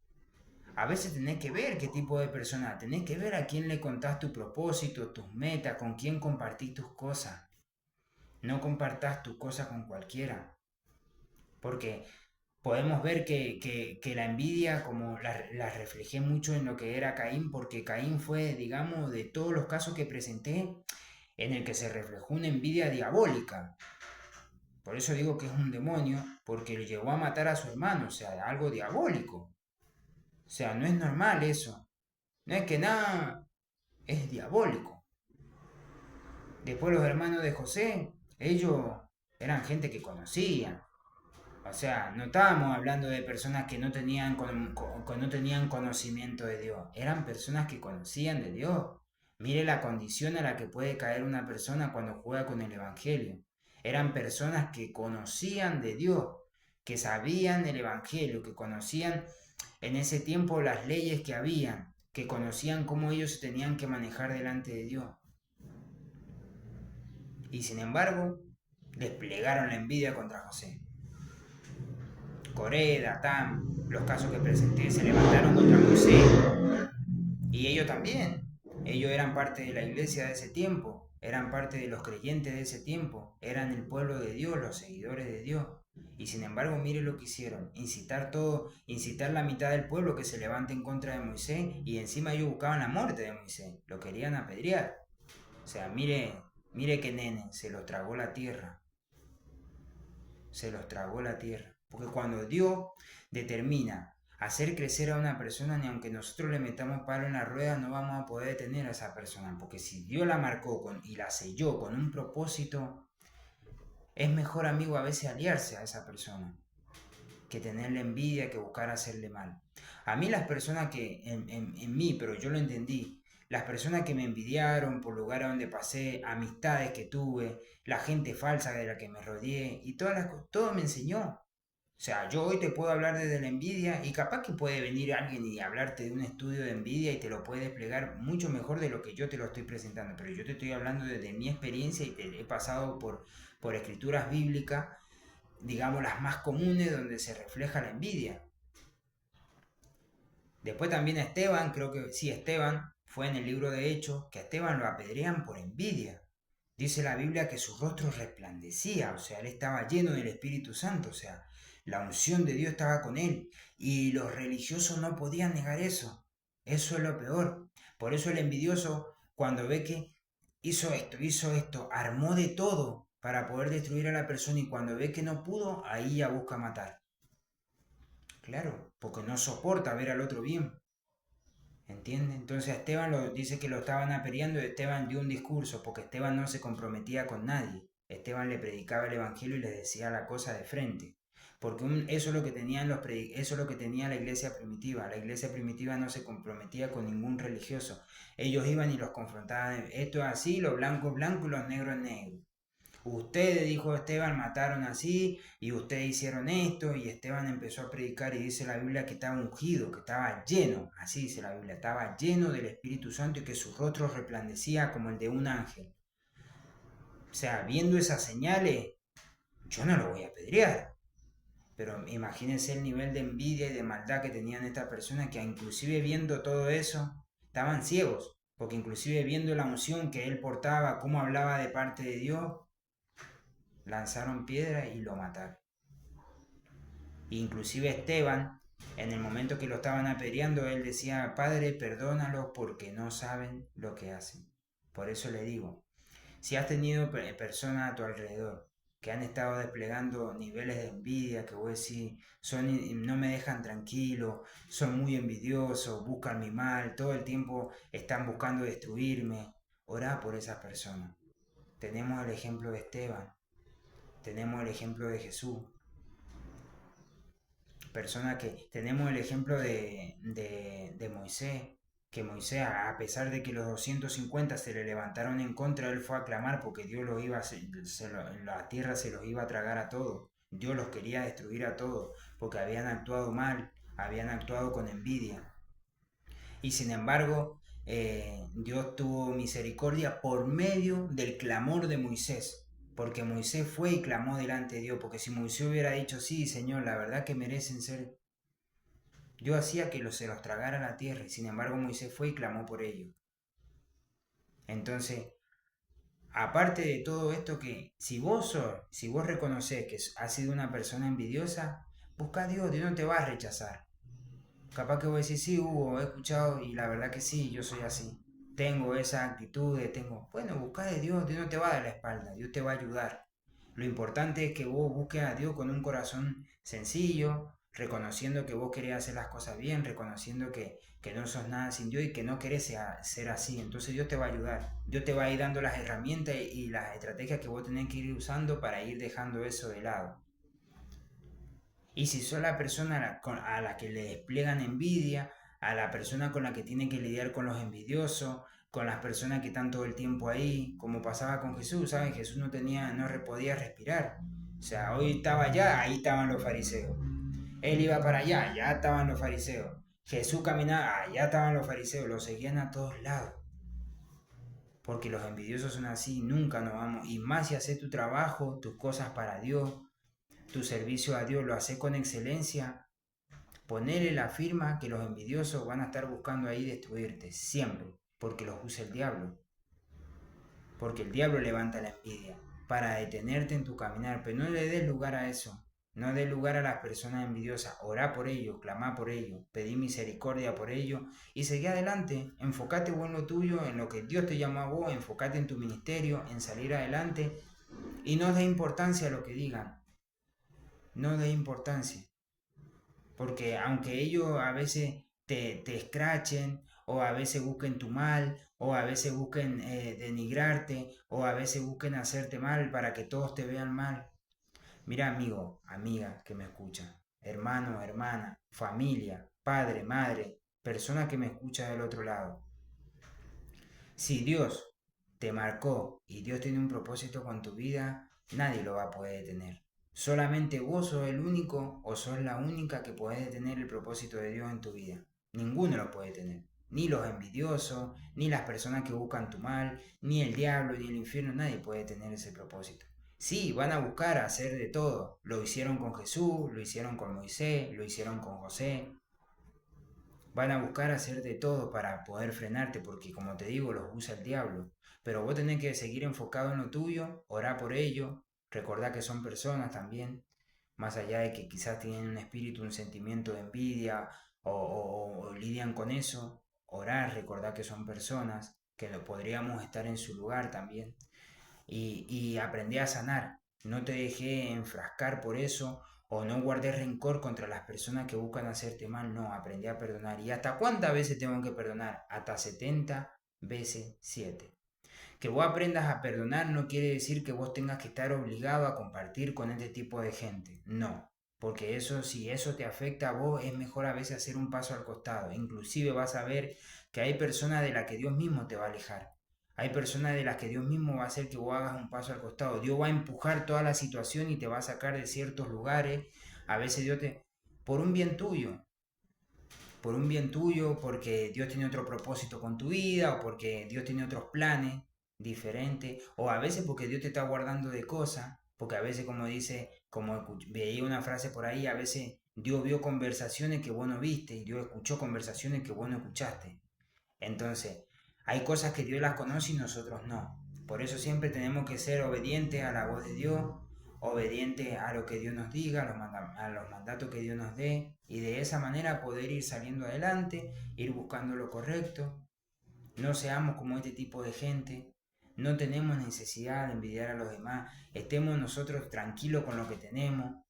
A veces tenés que ver qué tipo de persona, tenés que ver a quién le contás tu propósito, tus metas, con quién compartís tus cosas. No compartás tus cosas con cualquiera. Porque podemos ver que la envidia, como la reflejé mucho en lo que era Caín, porque Caín fue, digamos, de todos los casos que presenté, en el que se reflejó una envidia diabólica. Por eso digo que es un demonio, porque le llegó a matar a su hermano, o sea, algo diabólico. O sea, no es normal eso. No es que nada, es diabólico. Después los hermanos de José, ellos eran gente que conocían. O sea, no estábamos hablando de personas que no tenían, no tenían conocimiento de Dios. Eran personas que conocían de Dios. Mire la condición a la que puede caer una persona cuando juega con el Evangelio. Eran personas que conocían de Dios, que sabían el Evangelio, que conocían en ese tiempo las leyes que habían, que conocían cómo ellos se tenían que manejar delante de Dios. Y sin embargo, desplegaron la envidia contra José. Coré, Datán, los casos que presenté, se levantaron contra Moisés. Y ellos también. Ellos eran parte de la iglesia de ese tiempo, eran parte de los creyentes de ese tiempo, eran el pueblo de Dios, los seguidores de Dios. Y sin embargo, mire lo que hicieron, incitar la mitad del pueblo que se levante en contra de Moisés y encima ellos buscaban la muerte de Moisés, lo querían apedrear. O sea, mire que nene, se los tragó la tierra. Se los tragó la tierra. Porque cuando Dios determina hacer crecer a una persona, ni aunque nosotros le metamos palo en la rueda, no vamos a poder detener a esa persona. Porque si Dios la marcó y la selló con un propósito, es mejor, amigo, a veces aliarse a esa persona que tenerle envidia, que buscar hacerle mal. A mí las personas que, en mí, pero yo lo entendí, las personas que me envidiaron por lugares donde pasé, amistades que tuve, la gente falsa de la que me rodeé y todo me enseñó. O sea, yo hoy te puedo hablar desde la envidia y capaz que puede venir alguien y hablarte de un estudio de envidia y te lo puede desplegar mucho mejor de lo que yo te lo estoy presentando. Pero yo te estoy hablando desde mi experiencia y te he pasado por escrituras bíblicas, digamos las más comunes donde se refleja la envidia. Después también a Esteban, creo que sí, Esteban fue en el libro de Hechos, que a Esteban lo apedrean por envidia. Dice la Biblia que su rostro resplandecía, o sea, él estaba lleno del Espíritu Santo, o sea, la unción de Dios estaba con él y los religiosos no podían negar eso. Eso es lo peor. Por eso el envidioso, cuando ve que hizo esto, armó de todo para poder destruir a la persona y cuando ve que no pudo, ahí ya busca matar. Claro, porque no soporta ver al otro bien. ¿Entiende? Entonces a Esteban dice que lo estaban apedreando y Esteban dio un discurso porque Esteban no se comprometía con nadie. Esteban le predicaba el evangelio y les decía la cosa de frente. Porque eso es lo que eso es lo que tenía la iglesia primitiva. La iglesia primitiva no se comprometía con ningún religioso. Ellos iban y los confrontaban. Esto es así, los blancos blancos y los negros negros. Ustedes, dijo Esteban, mataron así y ustedes hicieron esto y Esteban empezó a predicar y dice la Biblia que estaba ungido, que estaba lleno, así dice la Biblia, estaba lleno del Espíritu Santo y que su rostro resplandecía como el de un ángel. O sea, viendo esas señales, yo no lo voy a apedrear. Pero imagínense el nivel de envidia y de maldad que tenían estas personas que inclusive viendo todo eso, estaban ciegos. porque inclusive viendo la unción que él portaba, cómo hablaba de parte de Dios, lanzaron piedra y lo mataron. Inclusive Esteban, en el momento que lo estaban apedreando, él decía: Padre, perdónalos porque no saben lo que hacen. Por eso le digo, si has tenido personas a tu alrededor que han estado desplegando niveles de envidia, que vos decís, no me dejan tranquilo, son muy envidiosos, buscan mi mal, todo el tiempo están buscando destruirme, orá por esas personas. Tenemos el ejemplo de Esteban, tenemos el ejemplo de Jesús, personas que tenemos el ejemplo de Moisés, que Moisés, a pesar de que los 250 se le levantaron en contra, él fue a clamar porque Dios los iba la tierra se los iba a tragar a todos. Dios los quería destruir a todos porque habían actuado mal, habían actuado con envidia. Y sin embargo, Dios tuvo misericordia por medio del clamor de Moisés. Porque Moisés fue y clamó delante de Dios. Porque si Moisés hubiera dicho: sí, Señor, la verdad que merecen ser, yo hacía que se los tragara la tierra. Y sin embargo Moisés fue y clamó por ellos. Entonces, aparte de todo esto, que si vos reconoces que has sido una persona envidiosa, busca a Dios, Dios no te va a rechazar. Capaz que vos decís: sí, Hugo, he escuchado y la verdad que sí, yo soy así. Tengo esa actitud, Bueno, busca de Dios, Dios no te va a dar la espalda, Dios te va a ayudar. Lo importante es que vos busques a Dios con un corazón sencillo, reconociendo que vos querés hacer las cosas bien, reconociendo que no sos nada sin Dios y que no querés ser así. Entonces Dios te va a ayudar. Dios te va a ir dando las herramientas y las estrategias que vos tenés que ir usando para ir dejando eso de lado. Y si sos la persona a la que le despliegan envidia, a la persona con la que tiene que lidiar con los envidiosos, con las personas que están todo el tiempo ahí, como pasaba con Jesús, ¿saben? Jesús no podía respirar. O sea, hoy estaba allá, ahí estaban los fariseos. Él iba para allá, allá estaban los fariseos. Jesús caminaba, allá estaban los fariseos, lo seguían a todos lados. Porque los envidiosos son así, nunca nos vamos. Y más si haces tu trabajo, tus cosas para Dios, tu servicio a Dios lo haces con excelencia, ponerle la firma que los envidiosos van a estar buscando ahí destruirte, siempre, porque los usa el diablo. Porque el diablo levanta la envidia para detenerte en tu caminar, pero no le des lugar a eso. No des lugar a las personas envidiosas. Orá por ellos, clamá por ellos, pedí misericordia por ellos y seguí adelante. Enfócate vos en lo tuyo, en lo que Dios te llamó a vos, enfócate en tu ministerio, en salir adelante y no dé importancia a lo que digan. No dé importancia. Porque aunque ellos a veces te escrachen, o a veces busquen tu mal, o a veces busquen denigrarte, o a veces busquen hacerte mal para que todos te vean mal. Mira, amigo, amiga que me escucha, hermano, hermana, familia, padre, madre, persona que me escucha del otro lado. Si Dios te marcó y Dios tiene un propósito con tu vida, nadie lo va a poder detener. Solamente vos sos el único o sos la única que podés detener el propósito de Dios en tu vida. Ninguno lo puede detener. Ni los envidiosos, ni las personas que buscan tu mal, ni el diablo, ni el infierno, nadie puede detener ese propósito. Sí, van a buscar hacer de todo. Lo hicieron con Jesús, lo hicieron con Moisés, lo hicieron con José. Van a buscar hacer de todo para poder frenarte, porque como te digo, los usa el diablo. Pero vos tenés que seguir enfocado en lo tuyo, orar por ello, recordar que son personas también, más allá de que quizás tienen un espíritu, un sentimiento de envidia o lidian con eso, orar, recordar que son personas, que podríamos estar en su lugar también y aprendí a sanar. No te dejé enfrascar por eso o no guardé rencor contra las personas que buscan hacerte mal. No, aprendí a perdonar. ¿Y hasta cuántas veces tengo que perdonar? Hasta 70 veces 7. Que vos aprendas a perdonar no quiere decir que vos tengas que estar obligado a compartir con este tipo de gente. No. Porque eso, si eso te afecta a vos, es mejor a veces hacer un paso al costado. Inclusive vas a ver que hay personas de las que Dios mismo te va a alejar. Hay personas de las que Dios mismo va a hacer que vos hagas un paso al costado. Dios va a empujar toda la situación y te va a sacar de ciertos lugares. A veces Dios te... por un bien tuyo. Por un bien tuyo, porque Dios tiene otro propósito con tu vida, o porque Dios tiene otros planes diferentes, o a veces porque Dios te está guardando de cosas, porque a veces como dice, como veía una frase por ahí, a veces Dios vio conversaciones que vos no viste, y Dios escuchó conversaciones que vos no escuchaste. Entonces, Hay cosas que Dios las conoce y nosotros no. Por eso siempre tenemos que ser obedientes a la voz de Dios, obedientes a lo que Dios nos diga, a los mandatos que Dios nos dé, y de esa manera poder ir saliendo adelante, ir buscando lo correcto. No seamos como este tipo de gente. No tenemos necesidad de envidiar a los demás. Estemos nosotros tranquilos con lo que tenemos.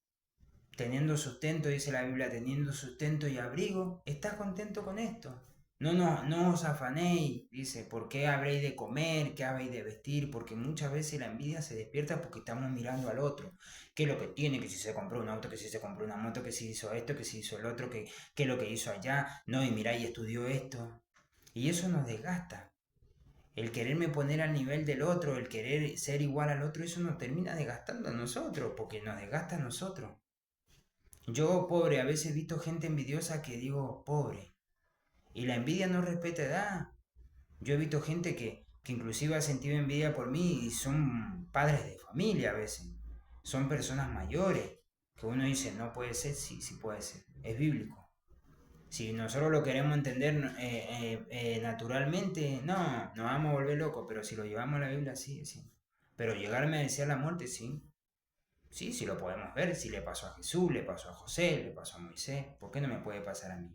Teniendo sustento, dice la Biblia, teniendo sustento y abrigo, ¿estás contento con esto? No os afanéis, dice, ¿por qué habréis de comer? ¿Qué habéis de vestir? Porque muchas veces la envidia se despierta porque estamos mirando al otro. ¿Qué es lo que tiene? Que si se compró un auto, que si se compró una moto, que si hizo esto, que si hizo el otro, que es lo que hizo allá. No, y mirá, y estudió esto. Y eso nos desgasta. El quererme poner al nivel del otro, el querer ser igual al otro, eso nos termina desgastando a nosotros, porque nos desgasta a nosotros. Yo, pobre, a veces he visto gente envidiosa que digo, pobre. Y la envidia no respeta edad. Yo he visto gente que inclusive ha sentido envidia por mí y son padres de familia a veces. Son personas mayores. Que uno dice, no puede ser, sí, sí puede ser. Es bíblico. Si nosotros lo queremos entender naturalmente, no, nos vamos a volver locos. Pero si lo llevamos a la Biblia, sí, sí. Pero llegarme a desear la muerte, sí. Sí, sí lo podemos ver, si le pasó a Jesús, le pasó a José, le pasó a Moisés, ¿por qué no me puede pasar a mí?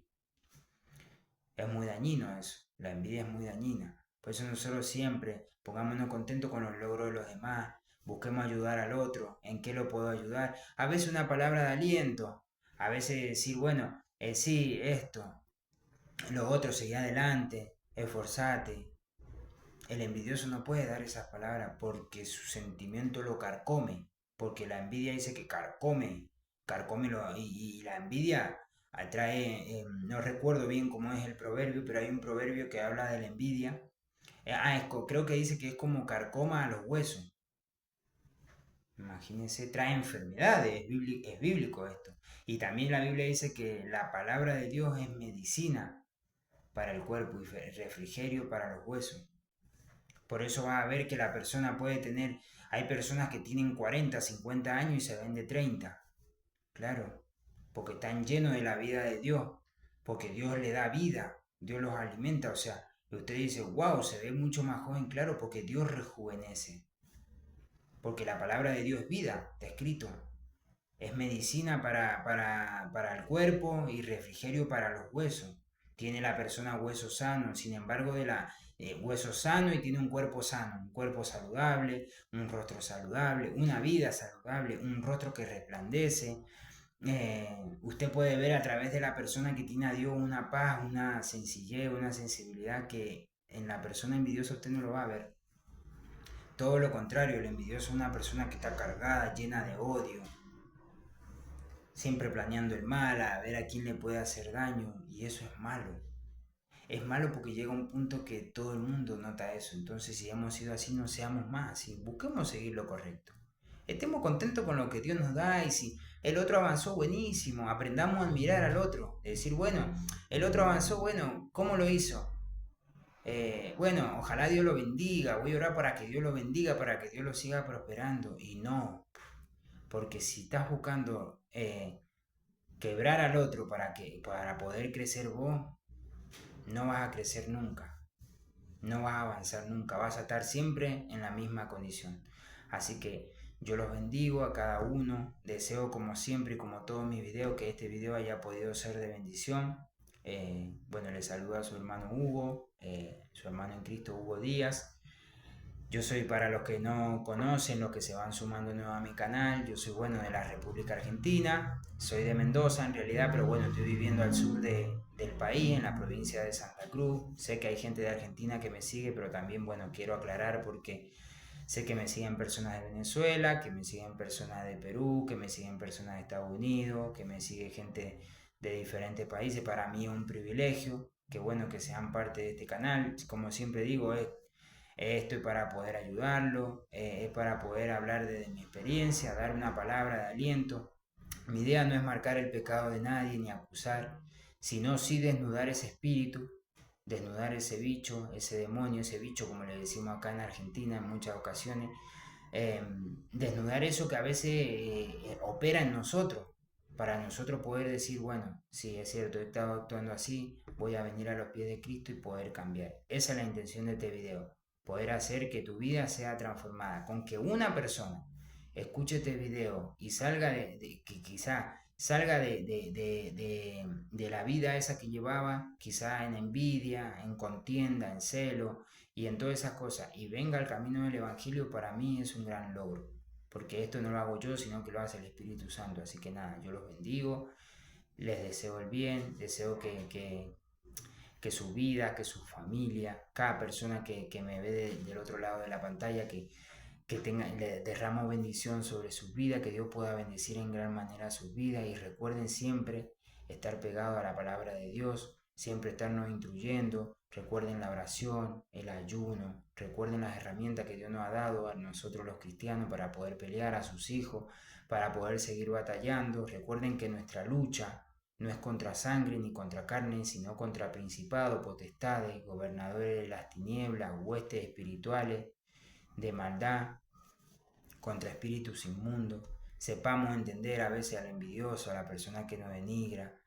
Es muy dañino eso, la envidia es muy dañina. Por eso nosotros siempre pongámonos contentos con los logros de los demás, busquemos ayudar al otro, en qué lo puedo ayudar. A veces una palabra de aliento, a veces decir, bueno, sí, esto, lo otro, seguí adelante, esforzate. El envidioso no puede dar esas palabras porque su sentimiento lo carcome, porque la envidia dice que carcome y la envidia atrae, no recuerdo bien cómo es el proverbio, pero hay un proverbio que habla de la envidia. Creo que dice que es como carcoma a los huesos. Imagínense, trae enfermedades, es bíblico esto. Y también la Biblia dice que la palabra de Dios es medicina para el cuerpo y refrigerio para los huesos. Por eso va a ver que la persona puede tener, hay personas que tienen 40, 50 años y se ven de 30. Claro, porque están llenos de la vida de Dios, porque Dios le da vida, Dios los alimenta, o sea, y usted dice, wow, se ve mucho más joven, claro, porque Dios rejuvenece, porque la palabra de Dios es vida, está escrito, es medicina para el cuerpo y refrigerio para los huesos. Tiene la persona huesos sanos, sin embargo, de la hueso sano y tiene un cuerpo sano, un cuerpo saludable, un rostro saludable, una vida saludable, un rostro que resplandece. Usted puede ver a través de la persona que tiene a Dios una paz, una sencillez, una sensibilidad que en la persona envidiosa usted no lo va a ver. Todo lo contrario, el envidioso es una persona que está cargada, llena de odio, siempre planeando el mal, a ver a quién le puede hacer daño, y eso es malo. Es malo porque llega un punto que todo el mundo nota eso, entonces si hemos sido así, no seamos más así, busquemos seguir lo correcto. Estemos contentos con lo que Dios nos da y si el otro avanzó, buenísimo, aprendamos a admirar al otro, decir, bueno, el otro avanzó, bueno, ¿cómo lo hizo? Bueno, ojalá Dios lo bendiga, voy a orar para que Dios lo bendiga, para que Dios lo siga prosperando, y no, porque si estás buscando quebrar al otro para poder crecer vos, no vas a crecer nunca, no vas a avanzar nunca, vas a estar siempre en la misma condición. Así que yo los bendigo a cada uno, deseo como siempre y como todos mis videos que este video haya podido ser de bendición. Bueno, le saluda a su hermano Hugo, su hermano en Cristo Hugo Díaz. Yo soy, para los que no conocen, los que se van sumando nuevo a mi canal, yo soy, bueno, de la República Argentina, soy de Mendoza en realidad, pero bueno, estoy viviendo al sur del país, en la provincia de Santa Cruz. Sé que hay gente de Argentina que me sigue, pero también, bueno, quiero aclarar porque sé que me siguen personas de Venezuela, que me siguen personas de Perú, que me siguen personas de Estados Unidos, que me sigue gente de diferentes países. Para mí es un privilegio, que bueno que sean parte de este canal. Como siempre digo, esto es para poder ayudarlo, es para poder hablar de mi experiencia, dar una palabra de aliento. Mi idea no es marcar el pecado de nadie ni acusar, sino sí desnudar ese espíritu, desnudar ese bicho, ese demonio, ese bicho, como le decimos acá en Argentina en muchas ocasiones, desnudar eso que a veces opera en nosotros. para nosotros poder decir, bueno, sí, es cierto, he estado actuando así, voy a venir a los pies de Cristo y poder cambiar. Esa es la intención de este video, poder hacer que tu vida sea transformada, con que una persona escuche este video y salga que quizá salga de la vida esa que llevaba, quizá en envidia, en contienda, en celo y en todas esas cosas, y venga al camino del Evangelio, para mí es un gran logro, porque esto no lo hago yo, sino que lo hace el Espíritu Santo. Así que nada, yo los bendigo, les deseo el bien, deseo que su vida, que su familia, cada persona que me ve del otro lado de la pantalla, que tenga, le derramo bendición sobre sus vidas, que Dios pueda bendecir en gran manera sus vidas, y recuerden siempre estar pegados a la palabra de Dios, siempre estarnos instruyendo, recuerden la oración, el ayuno, recuerden las herramientas que Dios nos ha dado a nosotros los cristianos para poder pelear, a sus hijos, para poder seguir batallando, recuerden que nuestra lucha no es contra sangre ni contra carne, sino contra principados, potestades, gobernadores de las tinieblas, huestes espirituales de maldad, contra espíritus inmundos. Sepamos entender a veces al envidioso, a la persona que nos denigra.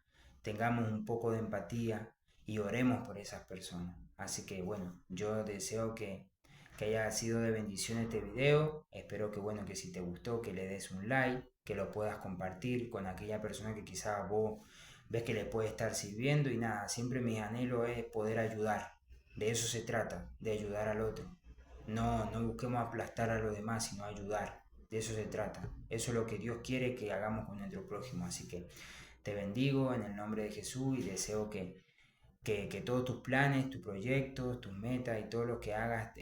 Tengamos un poco de empatía y oremos por esas personas. Así que bueno, yo deseo que haya sido de bendición este video. Espero que bueno, que si te gustó, que le des un like, que lo puedas compartir con aquella persona que quizás vos ves que le puede estar sirviendo. Y nada, siempre mi anhelo es poder ayudar. De eso se trata, de ayudar al otro. No busquemos aplastar a los demás, sino ayudar. De eso se trata. Eso es lo que Dios quiere que hagamos con nuestro prójimo. Así que te bendigo en el nombre de Jesús y deseo que todos tus planes, tus proyectos, tus metas y todo lo que hagas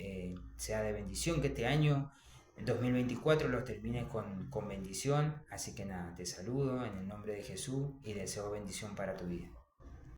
sea de bendición. Que este año, el 2024, los termines con bendición. Así que nada, te saludo en el nombre de Jesús y deseo bendición para tu vida.